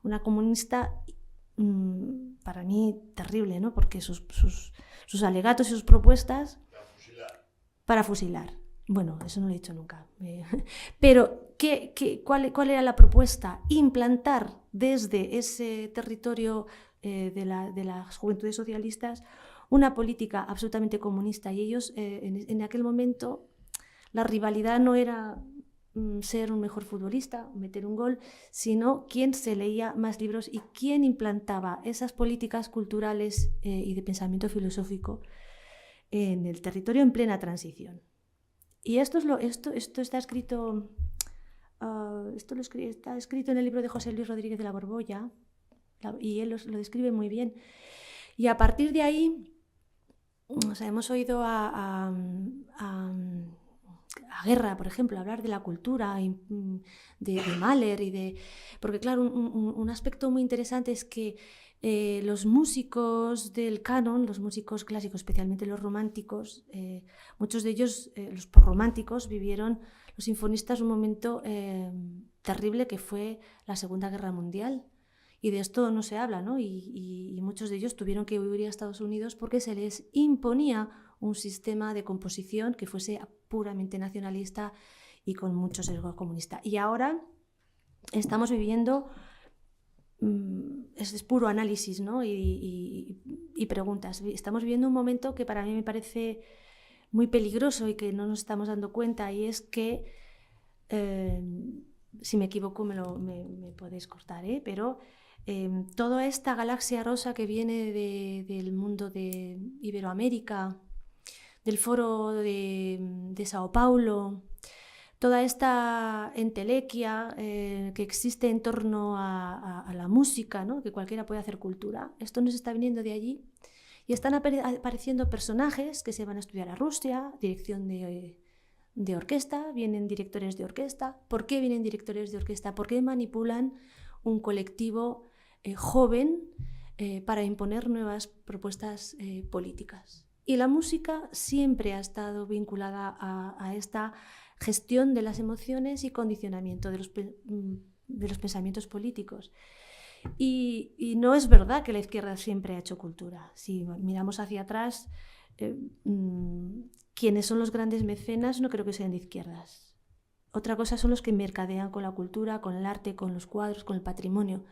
una comunista para mí terrible, ¿no? Porque sus alegatos y sus propuestas para fusilar. Bueno, eso no lo he dicho nunca. Pero, ¿cuál era la propuesta? Implantar desde ese territorio de las juventudes socialistas una política absolutamente comunista. Y ellos, en aquel momento, la rivalidad no era ser un mejor futbolista, meter un gol, sino quién se leía más libros y quién implantaba esas políticas culturales y de pensamiento filosófico en el territorio en plena transición. Y esto está escrito, está escrito en el libro de José Luis Rodríguez de la Borbolla, y él lo describe muy bien. Y a partir de ahí, o sea, hemos oído a Guerra, por ejemplo, hablar de la cultura, de Mahler, porque claro, un aspecto muy interesante es que los músicos del canon, los músicos clásicos, especialmente los románticos, muchos de ellos, los posrománticos, vivieron, los sinfonistas, un momento terrible que fue la Segunda Guerra Mundial. Y de esto no se habla, ¿no? Y muchos de ellos tuvieron que huir a Estados Unidos porque se les imponía un sistema de composición que fuese puramente nacionalista y con mucho sesgo comunista. Y ahora estamos viviendo, es puro análisis, ¿no? y preguntas. Estamos viviendo un momento que para mí me parece muy peligroso y que no nos estamos dando cuenta, y es que, si me equivoco me podéis cortar, pero toda esta galaxia rosa que viene del mundo de Iberoamérica, del foro de Sao Paulo, toda esta entelequia que existe en torno a la música, ¿no? Que cualquiera puede hacer cultura, esto nos está viniendo de allí, y están apareciendo personajes que se van a estudiar a Rusia, dirección de orquesta, vienen directores de orquesta. ¿Por qué vienen directores de orquesta? Porque manipulan un colectivo joven para imponer nuevas propuestas políticas. Y la música siempre ha estado vinculada a esta gestión de las emociones y condicionamiento de los los pensamientos políticos. Y no es verdad que la izquierda siempre ha hecho cultura. Si miramos hacia atrás, quienes son los grandes mecenas no creo que sean de izquierdas. Otra cosa son los que mercadean con la cultura, con el arte, con los cuadros, con el patrimonio.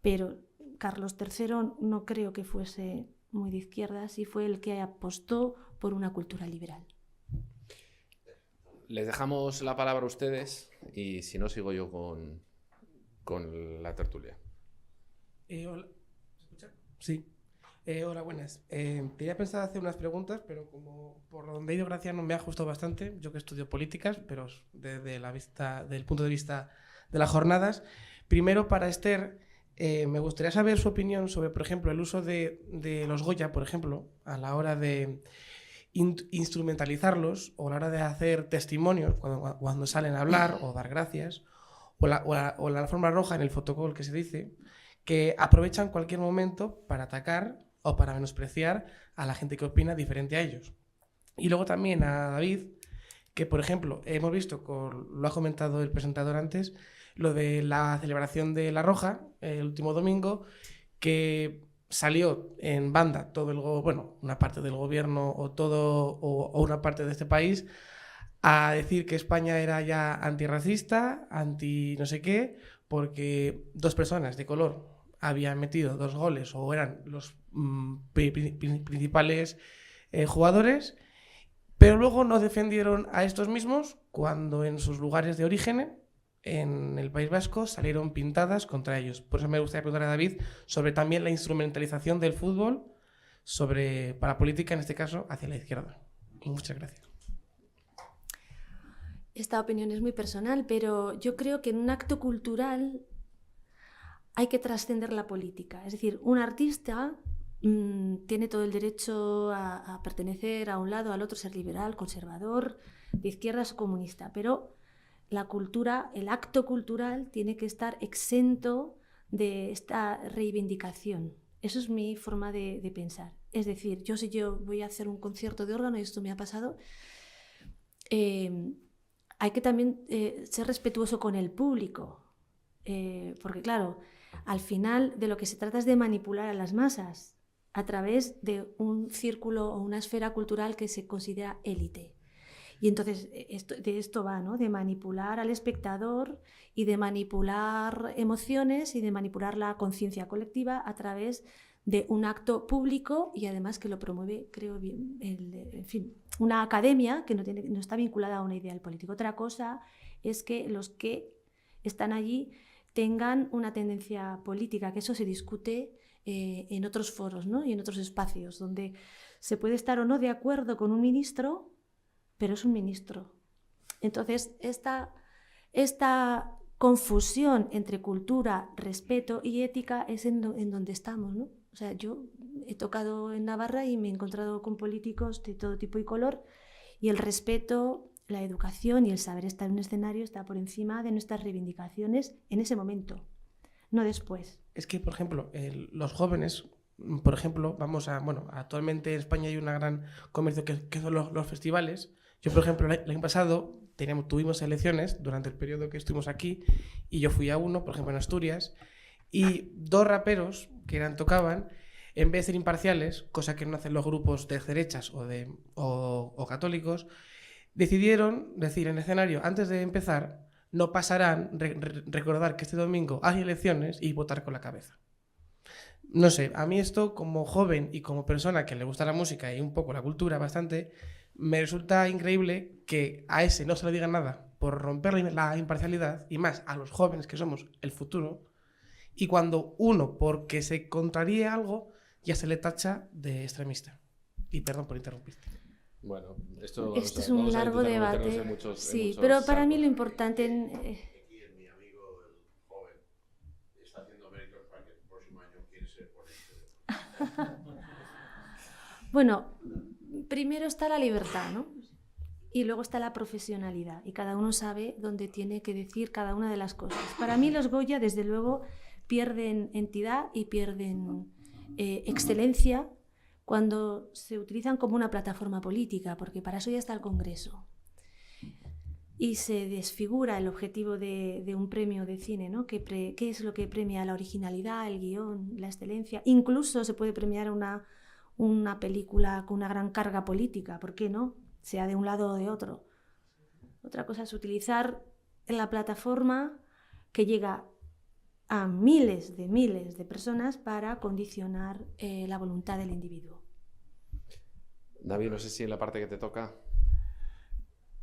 Pero Carlos III no creo que fuese muy de izquierdas y fue el que apostó por una cultura liberal. Les dejamos la palabra a ustedes y si no, sigo yo con la tertulia. Hola, ¿se escucha? Sí. Hola, buenas. Tenía pensado hacer unas preguntas, pero como por donde ha ido Graciano me ha ajustado bastante, yo que estudio políticas, pero del punto de vista de las jornadas. Primero, para Esther, me gustaría saber su opinión sobre, por ejemplo, el uso de los Goya, por ejemplo, a la hora de instrumentalizarlos o a la hora de hacer testimonios cuando salen a hablar o dar gracias, o la alfombra roja en el fotocall que se dice, que aprovechan cualquier momento para atacar o para menospreciar a la gente que opina diferente a ellos. Y luego también a David, que por ejemplo, hemos visto, lo ha comentado el presentador antes, lo de la celebración de La Roja, el último domingo, que salió en banda una parte del gobierno o una parte de este país a decir que España era ya antirracista, anti no sé qué, porque 2 personas de color habían metido 2 goles o eran los principales jugadores, pero luego no defendieron a estos mismos cuando en sus lugares de origen, en el País Vasco, salieron pintadas contra ellos. Por eso me gustaría preguntar a David sobre también la instrumentalización del fútbol para política, en este caso, hacia la izquierda. Muchas gracias. Esta opinión es muy personal, pero yo creo que en un acto cultural hay que trascender la política. Es decir, un artista tiene todo el derecho a pertenecer a un lado, al otro, ser liberal, conservador, de izquierdas o comunista, pero la cultura, el acto cultural tiene que estar exento de esta reivindicación. Eso es mi forma de pensar. Es decir, si yo voy a hacer un concierto de órgano, y esto me ha pasado, hay que también ser respetuoso con el público, porque claro, al final de lo que se trata es de manipular a las masas a través de un círculo o una esfera cultural que se considera élite. Y entonces de esto va, ¿no? De manipular al espectador y de manipular emociones y de manipular la conciencia colectiva a través de un acto público y además que lo promueve, creo bien, en fin, una academia que no está vinculada a una ideal político. Otra cosa es que los que están allí tengan una tendencia política, que eso se discute en otros foros, ¿no? Y en otros espacios donde se puede estar o no de acuerdo con un ministro, pero es un ministro. Entonces, esta confusión entre cultura, respeto y ética es en donde estamos, ¿no? O sea, yo he tocado en Navarra y me he encontrado con políticos de todo tipo y color, y el respeto, la educación y el saber estar en un escenario está por encima de nuestras reivindicaciones en ese momento, no después. Es que, por ejemplo, los jóvenes, por ejemplo, actualmente en España hay un gran comercio que son los festivales. Yo, por ejemplo, el año pasado tuvimos elecciones durante el periodo que estuvimos aquí y yo fui a uno, por ejemplo, en Asturias, y 2 raperos que tocaban, en vez de ser imparciales, cosa que no hacen los grupos de derechas o católicos, decidieron decir en el escenario, antes de empezar, no pasarán recordar que este domingo hay elecciones y votar con la cabeza. No sé, a mí esto como joven y como persona que le gusta la música y un poco la cultura bastante, me resulta increíble que a ese no se le diga nada por romper la imparcialidad y más a los jóvenes que somos el futuro, y cuando uno, porque se contraríe algo, ya se le tacha de extremista. Y perdón por interrumpirte. Bueno, esto es un largo debate. Sí, pero para mí lo importante Aquí mi amigo el joven está haciendo méritos para que el próximo año quiere ser ponente. Bueno, primero está la libertad, ¿no? Y luego está la profesionalidad. Y cada uno sabe dónde tiene que decir cada una de las cosas. Para mí los Goya, desde luego, pierden entidad y pierden excelencia cuando se utilizan como una plataforma política, porque para eso ya está el Congreso. y se desfigura el objetivo de un premio de cine, ¿no? ¿Qué es lo que premia? La originalidad, el guión, la excelencia. Incluso se puede premiar una película con una gran carga política, ¿por qué no? Sea de un lado o de otro. Otra cosa es utilizar la plataforma que llega a miles de personas para condicionar la voluntad del individuo. David, no sé si en la parte que te toca...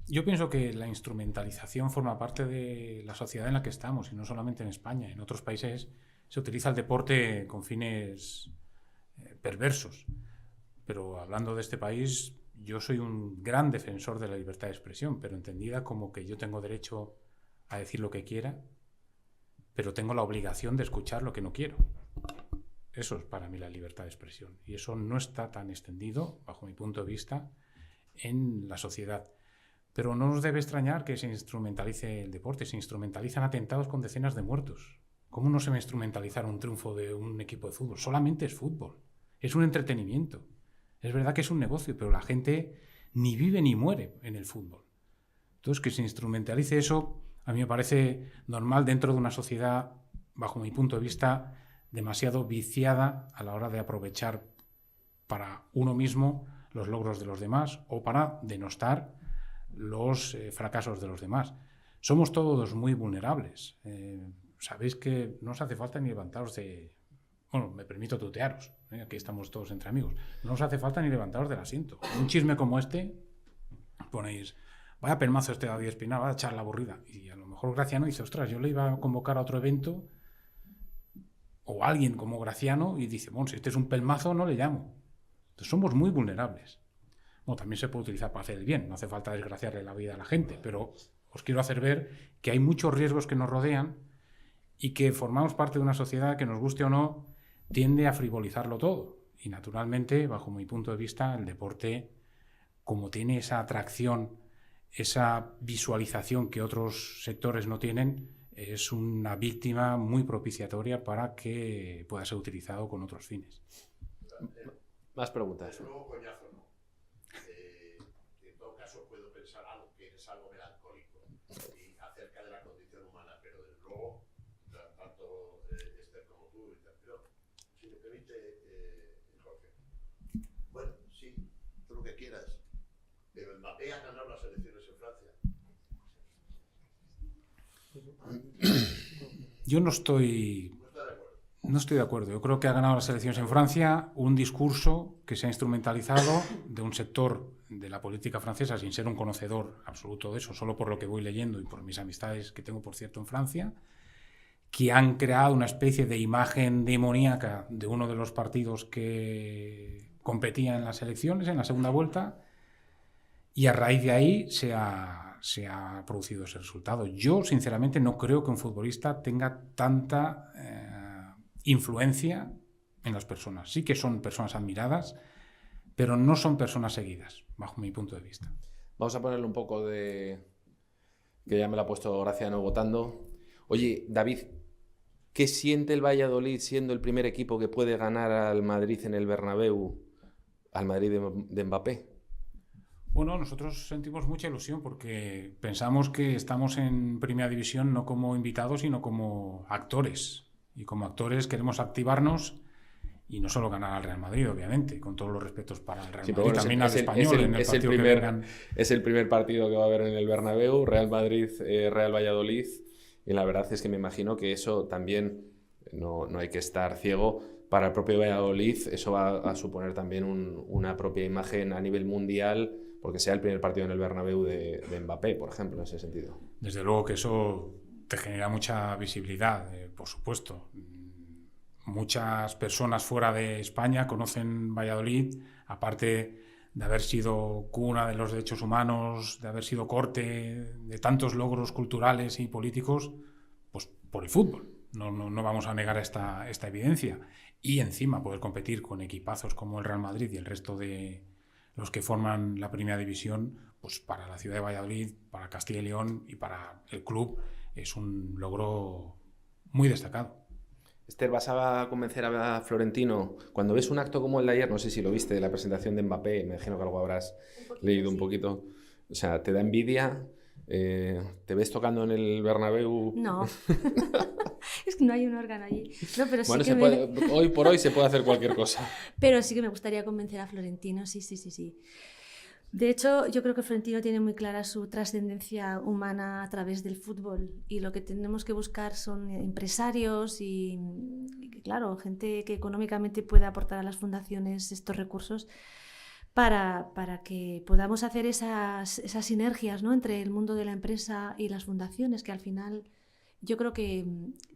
Yo pienso que la instrumentalización forma parte de la sociedad en la que estamos, y no solamente en España. En otros países se utiliza el deporte con fines perversos. Pero hablando de este país, yo soy un gran defensor de la libertad de expresión, pero entendida como que yo tengo derecho a decir lo que quiera, pero tengo la obligación de escuchar lo que no quiero. Eso es para mí la libertad de expresión. Y eso no está tan extendido, bajo mi punto de vista, en la sociedad. Pero no nos debe extrañar que se instrumentalice el deporte. Se instrumentalizan atentados con decenas de muertos. ¿Cómo no se va a instrumentalizar un triunfo de un equipo de fútbol? Solamente es fútbol. Es un entretenimiento. Es verdad que es un negocio, pero la gente ni vive ni muere en el fútbol. Entonces, que se instrumentalice eso, a mí me parece normal dentro de una sociedad, bajo mi punto de vista, demasiado viciada a la hora de aprovechar para uno mismo los logros de los demás o para denostar los fracasos de los demás. Somos todos muy vulnerables. Sabéis que no os hace falta ni levantaros de... Bueno, me permito tutearos, aquí estamos todos entre amigos. No os hace falta ni levantaros del asiento. Un chisme como este, ponéis, vaya pelmazo este David Espinal, va a echar la aburrida. Y a lo mejor Graciano dice, ostras, yo le iba a convocar a otro evento, o alguien como Graciano, y dice, bueno, si este es un pelmazo, no le llamo. Entonces somos muy vulnerables. Bueno, también se puede utilizar para hacer el bien, no hace falta desgraciarle la vida a la gente, pero os quiero hacer ver que hay muchos riesgos que nos rodean y que formamos parte de una sociedad que, nos guste o no, tiende a frivolizarlo todo. Y naturalmente, bajo mi punto de vista, el deporte, como tiene esa atracción, esa visualización que otros sectores no tienen, es una víctima muy propiciatoria para que pueda ser utilizado con otros fines. Más preguntas. Luego, coñazo, no. En todo caso, puedo pensar algo que es algo melancólico y acerca de la condición humana, pero desde luego, tanto Esther como tú, pero si me permite, Jorge. Bueno, sí, tú lo que quieras, pero Mbappé ha ganado las elecciones en Francia. Yo no estoy de acuerdo. Yo creo que ha ganado las elecciones en Francia un discurso que se ha instrumentalizado de un sector de la política francesa, sin ser un conocedor absoluto de eso, solo por lo que voy leyendo y por mis amistades que tengo, por cierto, en Francia, que han creado una especie de imagen demoníaca de uno de los partidos que competía en las elecciones, en la segunda vuelta, y a raíz de ahí se ha producido ese resultado. Yo, sinceramente, no creo que un futbolista tenga tanta influencia en las personas. Sí que son personas admiradas, pero no son personas seguidas, bajo mi punto de vista. Vamos a ponerle un poco de... que ya me lo ha puesto Graciano votando. Oye, David, ¿qué siente el Valladolid siendo el primer equipo que puede ganar al Madrid en el Bernabéu, al Madrid de Mbappé? Bueno, nosotros sentimos mucha ilusión porque pensamos que estamos en Primera División no como invitados, sino como actores. Y como actores queremos activarnos y no solo ganar al Real Madrid, obviamente, con todos los respetos para el Real Madrid, bueno, también al Español. Es el primer partido que va a haber en el Bernabéu, Real Madrid, Real Valladolid, y la verdad es que me imagino que eso también, no hay que estar ciego, para el propio Valladolid eso va a suponer también una propia imagen a nivel mundial, porque sea el primer partido en el Bernabéu de Mbappé, por ejemplo, en ese sentido. Desde luego que eso te genera mucha visibilidad, por supuesto. Muchas personas fuera de España conocen Valladolid, aparte de haber sido cuna de los derechos humanos, de haber sido corte de tantos logros culturales y políticos, pues por el fútbol. No vamos a negar esta evidencia. Y encima poder competir con equipazos como el Real Madrid y el resto de los que forman la Primera División, pues para la ciudad de Valladolid, para Castilla y León y para el club es un logro muy destacado. Esther, ¿vas a convencer a Florentino? Cuando ves un acto como el de ayer, no sé si lo viste, de la presentación de Mbappé, me imagino que algo habrás leído un poquito. O sea, ¿te da envidia ¿Te ves tocando en el Bernabéu? No, es que no hay un órgano allí. No, pero sí Bueno, que hoy por hoy se puede hacer cualquier cosa. Pero sí que me gustaría convencer a Florentino, sí, sí, sí, sí. De hecho, yo creo que Florentino tiene muy clara su trascendencia humana a través del fútbol y lo que tenemos que buscar son empresarios y claro, gente que económicamente pueda aportar a las fundaciones estos recursos para que podamos hacer esas sinergias, ¿no?, entre el mundo de la empresa y las fundaciones, que al final yo creo que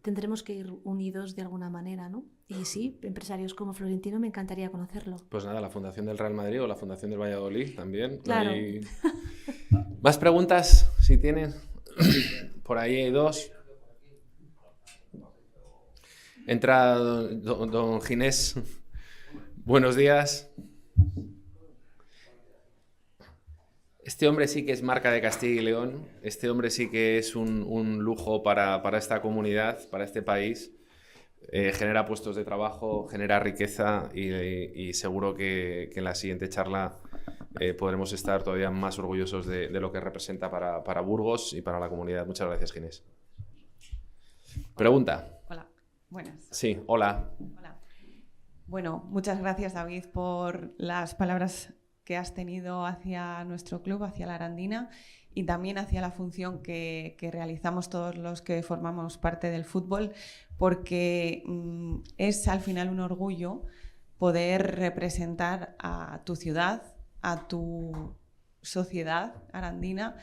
tendremos que ir unidos de alguna manera, ¿no? Y sí, empresarios como Florentino me encantaría conocerlo. Pues nada, la Fundación del Real Madrid o la Fundación del Valladolid también. Claro. ¿Más preguntas? Si tienen. Por ahí hay dos. Entra don Ginés. Buenos días. Este hombre sí que es marca de Castilla y León. Este hombre sí que es un lujo para esta comunidad, para este país. Genera puestos de trabajo, genera riqueza y seguro que en la siguiente charla podremos estar todavía más orgullosos de lo que representa para Burgos y para la comunidad. Muchas gracias, Ginés. Pregunta. Hola, buenas. Sí, hola. Hola. Bueno, muchas gracias, David, por las palabras que has tenido hacia nuestro club, hacia la Arandina y también hacia la función que realizamos todos los que formamos parte del fútbol, porque es al final un orgullo poder representar a tu ciudad, a tu sociedad arandina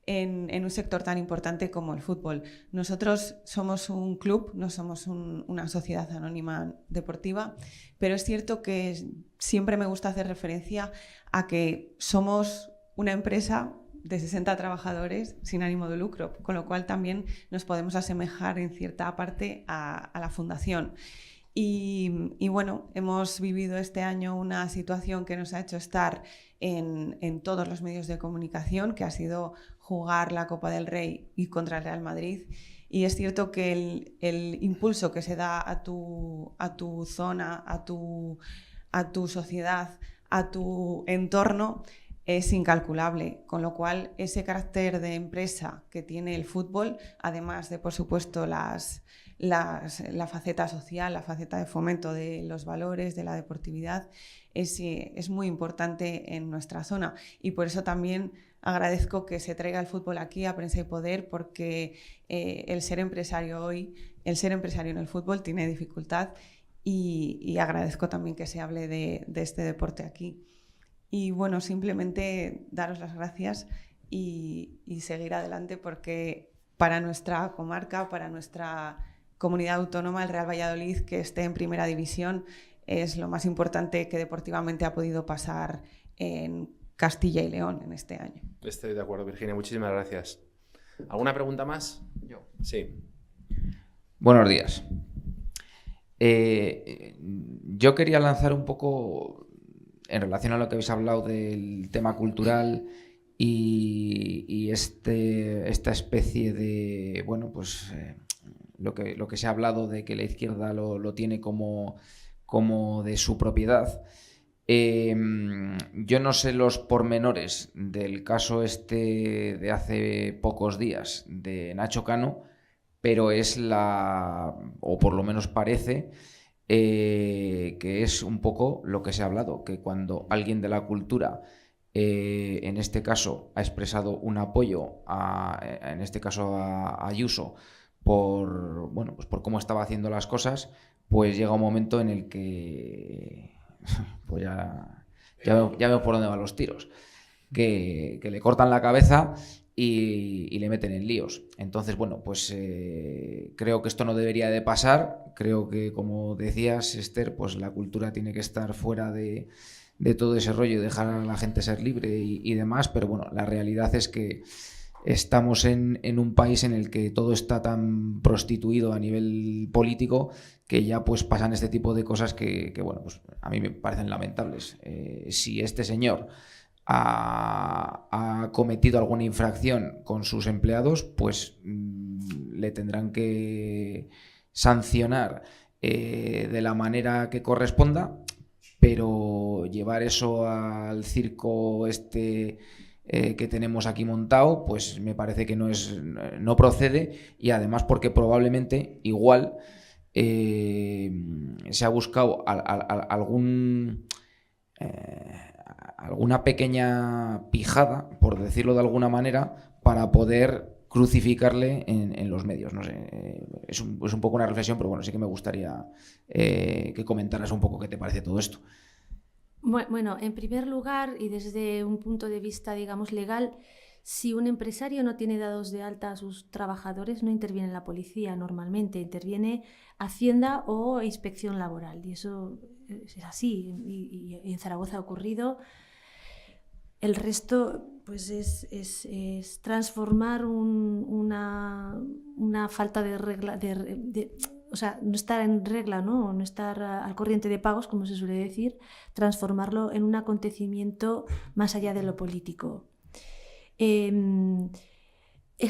en un sector tan importante como el fútbol. Nosotros somos un club, no somos una sociedad anónima deportiva, pero es cierto que siempre me gusta hacer referencia a que somos una empresa de 60 trabajadores sin ánimo de lucro, con lo cual también nos podemos asemejar en cierta parte a la fundación. Y bueno, hemos vivido este año una situación que nos ha hecho estar en todos los medios de comunicación, que ha sido jugar la Copa del Rey y contra el Real Madrid. Y es cierto que el impulso que se da a tu zona, a tu sociedad, a tu entorno, es incalculable, con lo cual ese carácter de empresa que tiene el fútbol, además de, por supuesto, la faceta social, la faceta de fomento de los valores, de la deportividad, es muy importante en nuestra zona. Y por eso también agradezco que se traiga el fútbol aquí a Prensa y Poder, porque el ser empresario hoy, el ser empresario en el fútbol tiene dificultad y agradezco también que se hable de este deporte aquí. Y bueno, simplemente daros las gracias y seguir adelante, porque para nuestra comarca, para nuestra comunidad autónoma, el Real Valladolid, que esté en primera división, es lo más importante que deportivamente ha podido pasar en Castilla y León en este año. Estoy de acuerdo, Virginia. Muchísimas gracias. ¿Alguna pregunta más? Yo. Sí. Buenos días. Yo quería lanzar un poco en relación a lo que habéis hablado del tema cultural y esta especie de, bueno, pues lo que se ha hablado de que la izquierda lo tiene como de su propiedad. Yo no sé los pormenores del caso este de hace pocos días de Nacho Cano, pero o por lo menos parece que es un poco lo que se ha hablado, que cuando alguien de la cultura, en este caso, ha expresado un apoyo en este caso a Ayuso por cómo estaba haciendo las cosas, pues llega un momento en el que pues ya veo por dónde van los tiros, que le cortan la cabeza y le meten en líos. Entonces, bueno, pues creo que esto no debería de pasar. Creo que, como decías, Esther, pues la cultura tiene que estar fuera de todo ese rollo y dejar a la gente ser libre y demás, pero bueno, la realidad es que estamos en un país en el que todo está tan prostituido a nivel político que ya pues pasan este tipo de cosas que bueno, pues a mí me parecen lamentables. Si este señor ha cometido alguna infracción con sus empleados, pues le tendrán que sancionar de la manera que corresponda, pero llevar eso al circo que tenemos aquí montado, pues me parece que no procede, y además porque probablemente igual se ha buscado alguna pequeña pijada, por decirlo de alguna manera, para poder crucificarle en los medios. No sé, es un poco una reflexión, pero bueno, sí que me gustaría que comentaras un poco qué te parece todo esto. Bueno, en primer lugar, y desde un punto de vista, digamos, legal, si un empresario no tiene dados de alta a sus trabajadores, no interviene la policía normalmente, interviene Hacienda o Inspección Laboral. Y eso es así, y en Zaragoza ha ocurrido. El resto, pues, es transformar una falta de regla, o sea, no estar en regla, ¿no? No estar al corriente de pagos, como se suele decir, transformarlo en un acontecimiento más allá de lo político. Es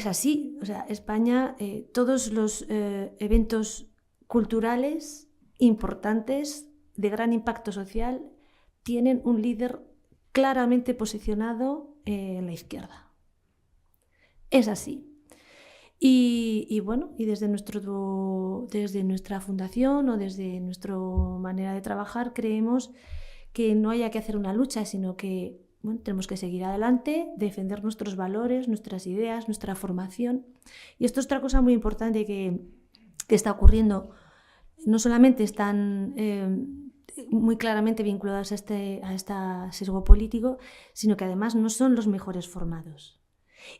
así, o sea, España, todos los eventos culturales importantes de gran impacto social tienen un líder claramente posicionado en la izquierda. Es así. Y bueno, y desde nuestra fundación o desde nuestra manera de trabajar creemos que no haya que hacer una lucha, sino que tenemos que seguir adelante, defender nuestros valores, nuestras ideas, nuestra formación. Y esto es otra cosa muy importante que está ocurriendo. No solamente están muy claramente vinculados a este sesgo político, sino que además no son los mejores formados.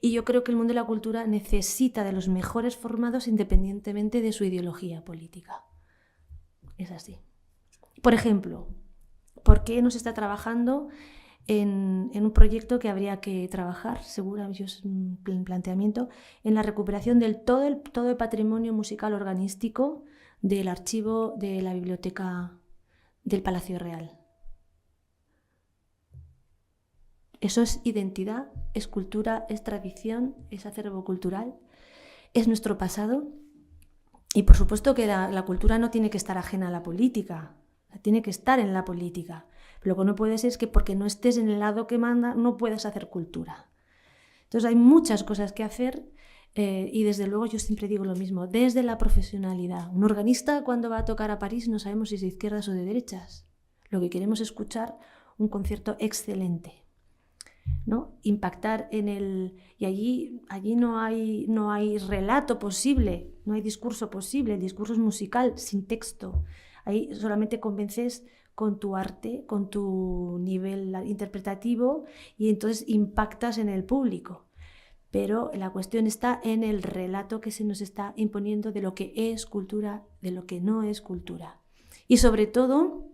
Y yo creo que el mundo de la cultura necesita de los mejores formados independientemente de su ideología política. Es así. Por ejemplo, ¿por qué no se está trabajando en un proyecto que habría que trabajar, seguramente es un planteamiento, en la recuperación del todo el patrimonio musical organístico del archivo de la biblioteca del Palacio Real? Eso es identidad, es cultura, es tradición, es acervo cultural, es nuestro pasado. Y por supuesto que la cultura no tiene que estar ajena a la política, tiene que estar en la política. Pero lo que no puede ser es que porque no estés en el lado que manda no puedas hacer cultura. Entonces hay muchas cosas que hacer y desde luego yo siempre digo lo mismo, desde la profesionalidad. Un organista cuando va a tocar a París no sabemos si es de izquierdas o de derechas. Lo que queremos es escuchar un concierto excelente, ¿no? Impactar en el... Y allí no hay relato posible, no hay discurso posible, el discurso es musical, sin texto. Ahí solamente convences con tu arte, con tu nivel interpretativo y entonces impactas en el público. Pero la cuestión está en el relato que se nos está imponiendo de lo que es cultura, de lo que no es cultura. Y sobre todo,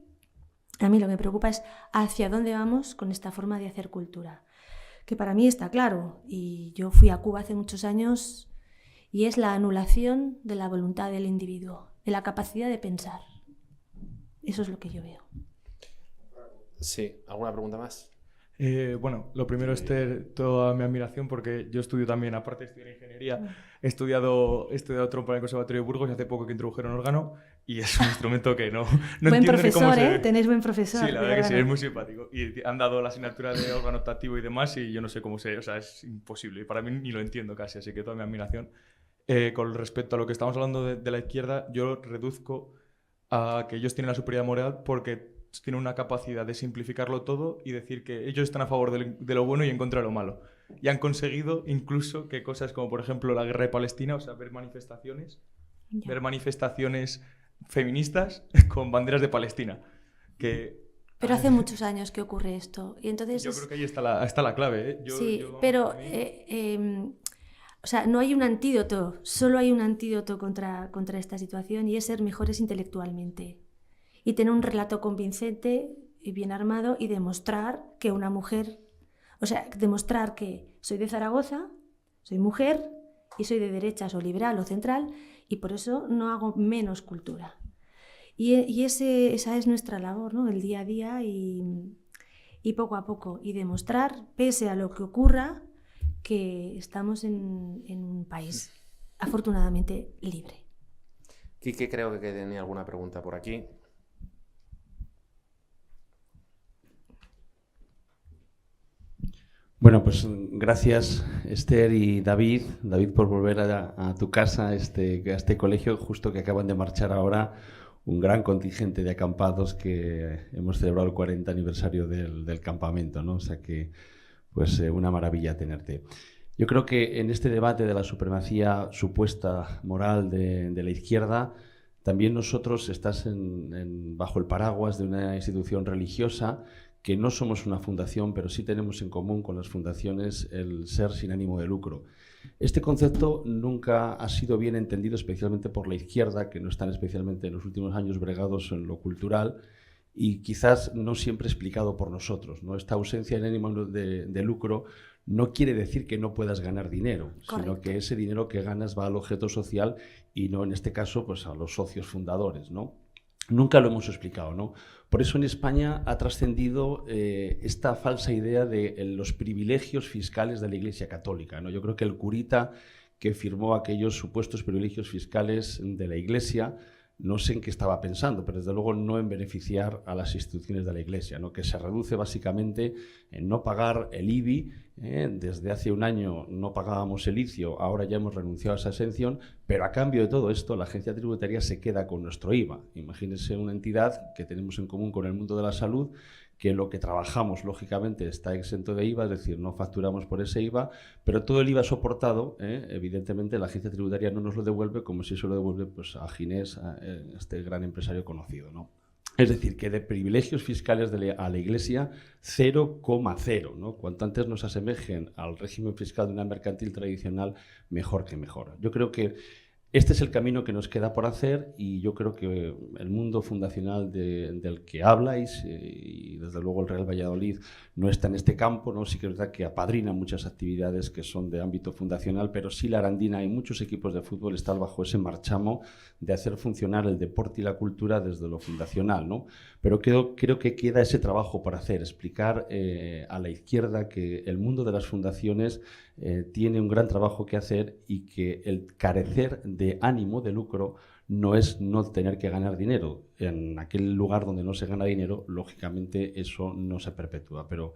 a mí lo que me preocupa es hacia dónde vamos con esta forma de hacer cultura. Que para mí está claro, y yo fui a Cuba hace muchos años, y es la anulación de la voluntad del individuo, de la capacidad de pensar. Eso es lo que yo veo. Sí, ¿alguna pregunta más? Bueno, lo primero es toda mi admiración porque yo estudio también, aparte de estudiar ingeniería, he estudiado trompa en el Conservatorio de Burgos y hace poco que introdujeron órgano y es un instrumento que no buen entiendo profesor, ni cómo se... Tenéis buen profesor. Sí, la verdad que sí, es muy simpático. Y han dado la asignatura de órgano optativo y demás y yo no sé cómo se... O sea, es imposible y para mí ni lo entiendo casi, así que toda mi admiración. Con respecto a lo que estamos hablando de la izquierda, yo lo reduzco a que ellos tienen la superioridad moral porque tienen una capacidad de simplificarlo todo y decir que ellos están a favor de lo bueno y en contra de lo malo. Y han conseguido incluso que cosas como, por ejemplo, la guerra de Palestina, o sea, ver manifestaciones feministas con banderas de Palestina. Pero hace muchos años que ocurre esto. Y entonces yo creo que ahí está la clave. Pero o sea, no hay un antídoto, solo hay un antídoto contra esta situación y es ser mejores intelectualmente. Y tener un relato convincente y bien armado y demostrar que una mujer, o sea, demostrar que soy de Zaragoza, soy mujer y soy de derechas o liberal o central y por eso no hago menos cultura. Y esa es nuestra labor, ¿no? El día a día y poco a poco. Y demostrar, pese a lo que ocurra, que estamos en un país afortunadamente libre. Quique creo que tenía alguna pregunta por aquí. Bueno, pues gracias Esther y David. David, por volver a tu casa, a este colegio, justo que acaban de marchar ahora un gran contingente de acampados que hemos celebrado el 40 aniversario del campamento, ¿no? O sea que, pues una maravilla tenerte. Yo creo que en este debate de la supremacía supuesta moral de la izquierda, también nosotros estás bajo el paraguas de una institución religiosa que no somos una fundación, pero sí tenemos en común con las fundaciones el ser sin ánimo de lucro. Este concepto nunca ha sido bien entendido, especialmente por la izquierda, que no están especialmente en los últimos años bregados en lo cultural, y quizás no siempre explicado por nosotros, ¿no? Esta ausencia de ánimo de lucro no quiere decir que no puedas ganar dinero, sino que ese dinero que ganas va al objeto social y no, en este caso, pues a los socios fundadores, ¿no? Nunca lo hemos explicado, ¿no? Por eso en España ha trascendido esta falsa idea de los privilegios fiscales de la Iglesia Católica, ¿no? Yo creo que el curita que firmó aquellos supuestos privilegios fiscales de la Iglesia, no sé en qué estaba pensando, pero desde luego no en beneficiar a las instituciones de la Iglesia, ¿no? Que se reduce básicamente en no pagar el IBI. Desde hace un año no pagábamos el ICIO, ahora ya hemos renunciado a esa exención, pero a cambio de todo esto la agencia tributaria se queda con nuestro IVA. Imagínense una entidad que tenemos en común con el mundo de la salud, que lo que trabajamos, lógicamente, está exento de IVA, es decir, no facturamos por ese IVA, pero todo el IVA soportado, evidentemente, la agencia tributaria no nos lo devuelve como si se lo devuelve pues, a Ginés, a este gran empresario conocido, ¿no? Es decir, que de privilegios fiscales a la Iglesia, 0,0, ¿no? Cuanto antes nos asemejen al régimen fiscal de una mercantil tradicional, mejor que mejor. Yo creo que este es el camino que nos queda por hacer y yo creo que el mundo fundacional del que habláis y desde luego el Real Valladolid no está en este campo, ¿no? Sí que es verdad que apadrina muchas actividades que son de ámbito fundacional, pero sí la Arandina y muchos equipos de fútbol están bajo ese marchamo de hacer funcionar el deporte y la cultura desde lo fundacional, ¿no? Pero creo que queda ese trabajo por hacer, explicar a la izquierda que el mundo de las fundaciones tiene un gran trabajo que hacer y que el carecer de ánimo de lucro no es no tener que ganar dinero. En aquel lugar donde no se gana dinero, lógicamente eso no se perpetúa. Pero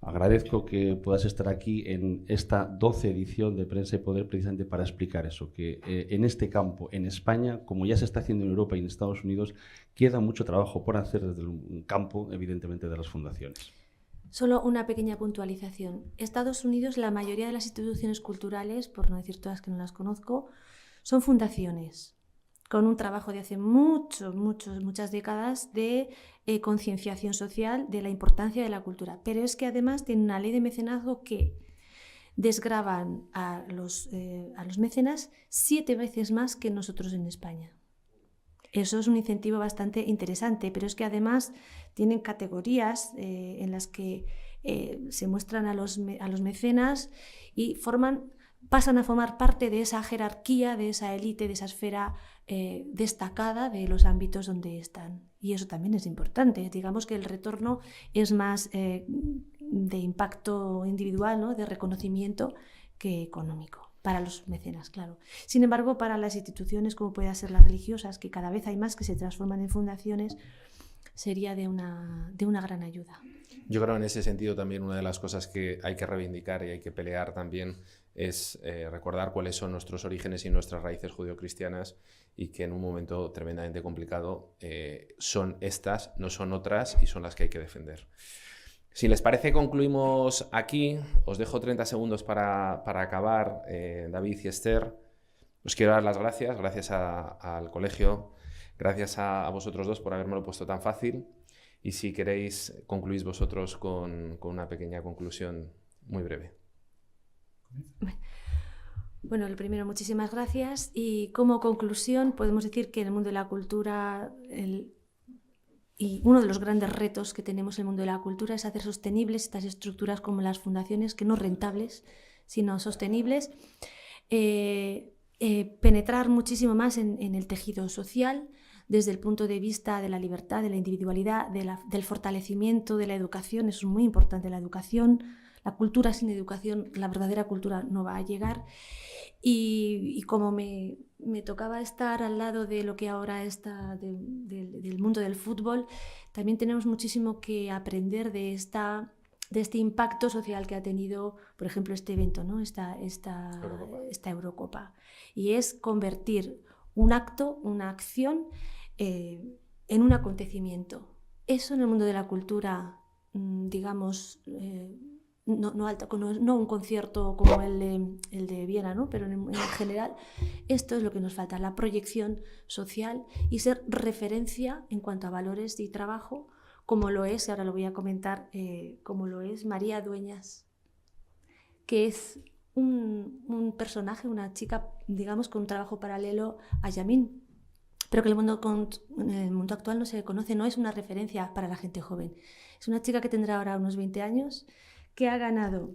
agradezco que puedas estar aquí en esta 12 edición de Prensa y Poder precisamente para explicar eso, que en este campo, en España, como ya se está haciendo en Europa y en Estados Unidos, queda mucho trabajo por hacer desde el campo, evidentemente, de las fundaciones. Solo una pequeña puntualización. Estados Unidos, la mayoría de las instituciones culturales, por no decir todas que no las conozco, son fundaciones, con un trabajo de hace muchas décadas de concienciación social de la importancia de la cultura. Pero es que además tienen una ley de mecenazgo que desgravan a los mecenas 7 veces más que nosotros en España. Eso es un incentivo bastante interesante, pero es que además tienen categorías en las que se muestran a los mecenas y pasan a formar parte de esa jerarquía, de esa élite, de esa esfera destacada de los ámbitos donde están. Y eso también es importante. Digamos que el retorno es más de impacto individual, ¿no? De reconocimiento que económico. Para los mecenas, claro. Sin embargo, para las instituciones como pueden ser las religiosas, que cada vez hay más que se transforman en fundaciones, sería de una gran ayuda. Yo creo en ese sentido también una de las cosas que hay que reivindicar y hay que pelear también es recordar cuáles son nuestros orígenes y nuestras raíces judeocristianas y que en un momento tremendamente complicado son estas, no son otras y son las que hay que defender. Si les parece, concluimos aquí. Os dejo 30 segundos para acabar, David y Esther. Os quiero dar las gracias al colegio, gracias a vosotros dos por habérmelo puesto tan fácil. Y si queréis, concluís vosotros con una pequeña conclusión muy breve. Bueno, lo primero, muchísimas gracias. Y como conclusión, podemos decir que en el mundo de la cultura... Y uno de los grandes retos que tenemos en el mundo de la cultura es hacer sostenibles estas estructuras como las fundaciones, que no rentables, sino sostenibles, penetrar muchísimo más en el tejido social desde el punto de vista de la libertad, de la individualidad, del fortalecimiento de la educación. Eso es muy importante, la educación. La cultura sin educación, la verdadera cultura no va a llegar. Y como me tocaba estar al lado de lo que ahora está del mundo del fútbol, también tenemos muchísimo que aprender de de este impacto social que ha tenido, por ejemplo, este evento, ¿no? esta Eurocopa. Y es convertir un acto, una acción, en un acontecimiento. Eso en el mundo de la cultura, digamos, no un concierto como el de Viena, ¿no? Pero en general esto es lo que nos falta, la proyección social y ser referencia en cuanto a valores y trabajo, como lo es, y ahora lo voy a comentar, como lo es María Dueñas, que es un personaje, una chica, digamos, con un trabajo paralelo a Yamin, pero que en el mundo actual no se conoce, no es una referencia para la gente joven. Es una chica que tendrá ahora unos 20 años, que ha ganado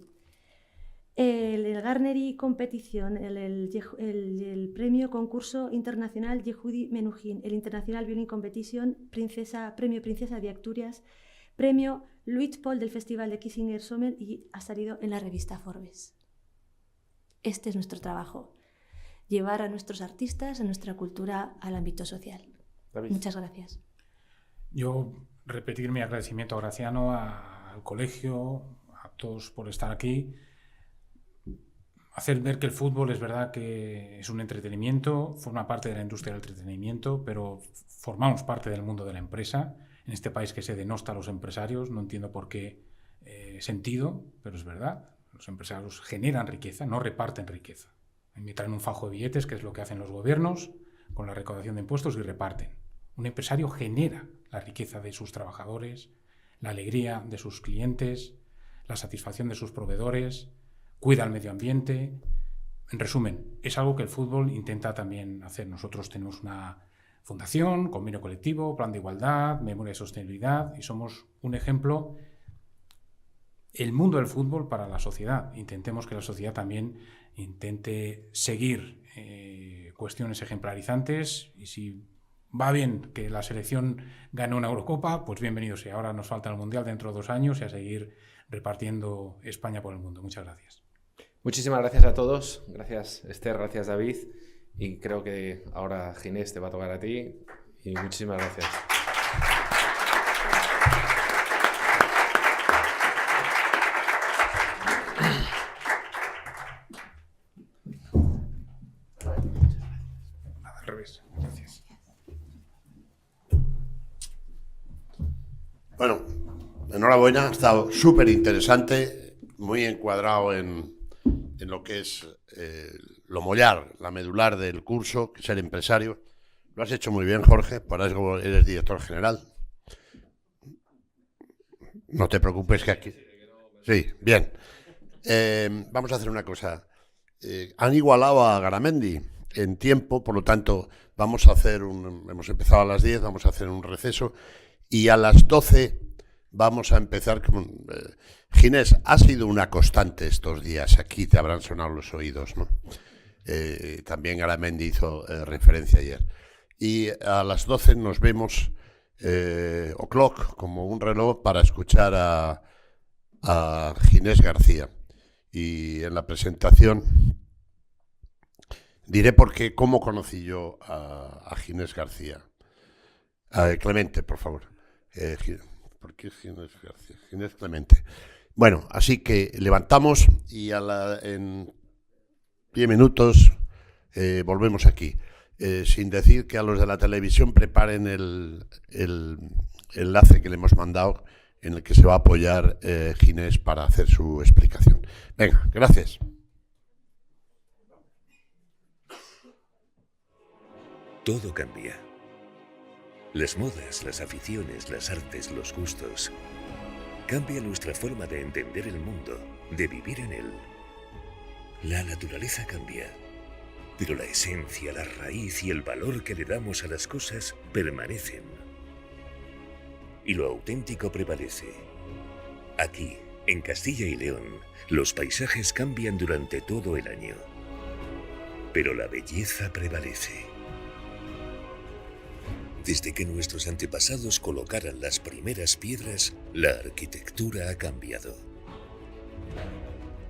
el Garnery Competition, el premio concurso internacional Yehudi Menuhin, el International Violin Competition, premio Princesa de Asturias, premio Louis Paul del Festival de Kissinger Sommer, y ha salido en la revista Forbes. Este es nuestro trabajo, llevar a nuestros artistas, a nuestra cultura al ámbito social. David. Muchas gracias. Yo repetir mi agradecimiento a Graciano, al colegio, a todos por estar aquí. Hacer ver que el fútbol es verdad que es un entretenimiento, forma parte de la industria del entretenimiento, pero formamos parte del mundo de la empresa. En este país que se denosta a los empresarios, no entiendo por qué sentido, pero es verdad. Los empresarios generan riqueza, no reparten riqueza. Me traen un fajo de billetes, que es lo que hacen los gobiernos, con la recaudación de impuestos, y reparten. Un empresario genera la riqueza de sus trabajadores, la alegría de sus clientes, la satisfacción de sus proveedores, cuida el medio ambiente. En resumen, es algo que el fútbol intenta también hacer. Nosotros tenemos una fundación, convenio colectivo, plan de igualdad, memoria de sostenibilidad, y somos un ejemplo, el mundo del fútbol, para la sociedad. Intentemos que la sociedad también intente seguir cuestiones ejemplarizantes, y si va bien que la selección gane una Eurocopa, pues bienvenido sea. Ahora nos falta el Mundial dentro de 2 años y a seguir repartiendo España por el mundo. Muchas gracias. Muchísimas gracias a todos. Gracias, Esther, gracias, David. Y creo que ahora, Ginés, te va a tocar a ti. Y muchísimas gracias. Al revés. Gracias. Bueno, enhorabuena, ha estado súper interesante, muy encuadrado en lo que es lo mollar, la medular del curso, que es ser empresario. Lo has hecho muy bien, Jorge, por eso eres director general. No te preocupes que aquí... Sí, bien. Vamos a hacer una cosa. Han igualado a Garamendi en tiempo, por lo tanto, vamos a hacer hemos empezado a las 10, vamos a hacer un receso, y a las 12 vamos a empezar con... Ginés, ha sido una constante estos días, aquí te habrán sonado los oídos, ¿no? También Garamendi hizo referencia ayer. Y a las 12 nos vemos o'clock, como un reloj, para escuchar a Ginés García. Y en la presentación diré cómo conocí yo a Ginés García. Clemente, por favor. ¿Por qué Ginés García? Ginés Clemente. Bueno, así que levantamos y en 10 minutos volvemos aquí. Sin decir que a los de la televisión preparen el enlace que le hemos mandado, en el que se va a apoyar Ginés para hacer su explicación. Venga, gracias. Todo cambia. Las modas, las aficiones, las artes, los gustos. Cambia nuestra forma de entender el mundo, de vivir en él. La naturaleza cambia, pero la esencia, la raíz y el valor que le damos a las cosas permanecen. Y lo auténtico prevalece. Aquí, en Castilla y León, los paisajes cambian durante todo el año, pero la belleza prevalece. Desde que nuestros antepasados colocaran las primeras piedras, la arquitectura ha cambiado.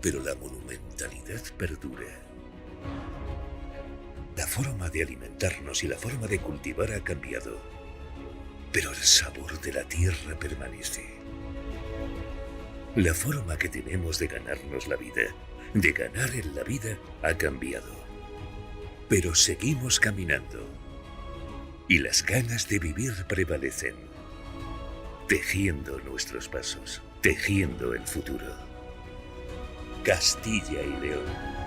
Pero la monumentalidad perdura. La forma de alimentarnos y la forma de cultivar ha cambiado, pero el sabor de la tierra permanece. La forma que tenemos de ganarnos la vida, de ganar en la vida, ha cambiado. Pero seguimos caminando. Y las ganas de vivir prevalecen. Tejiendo nuestros pasos, tejiendo el futuro. Castilla y León.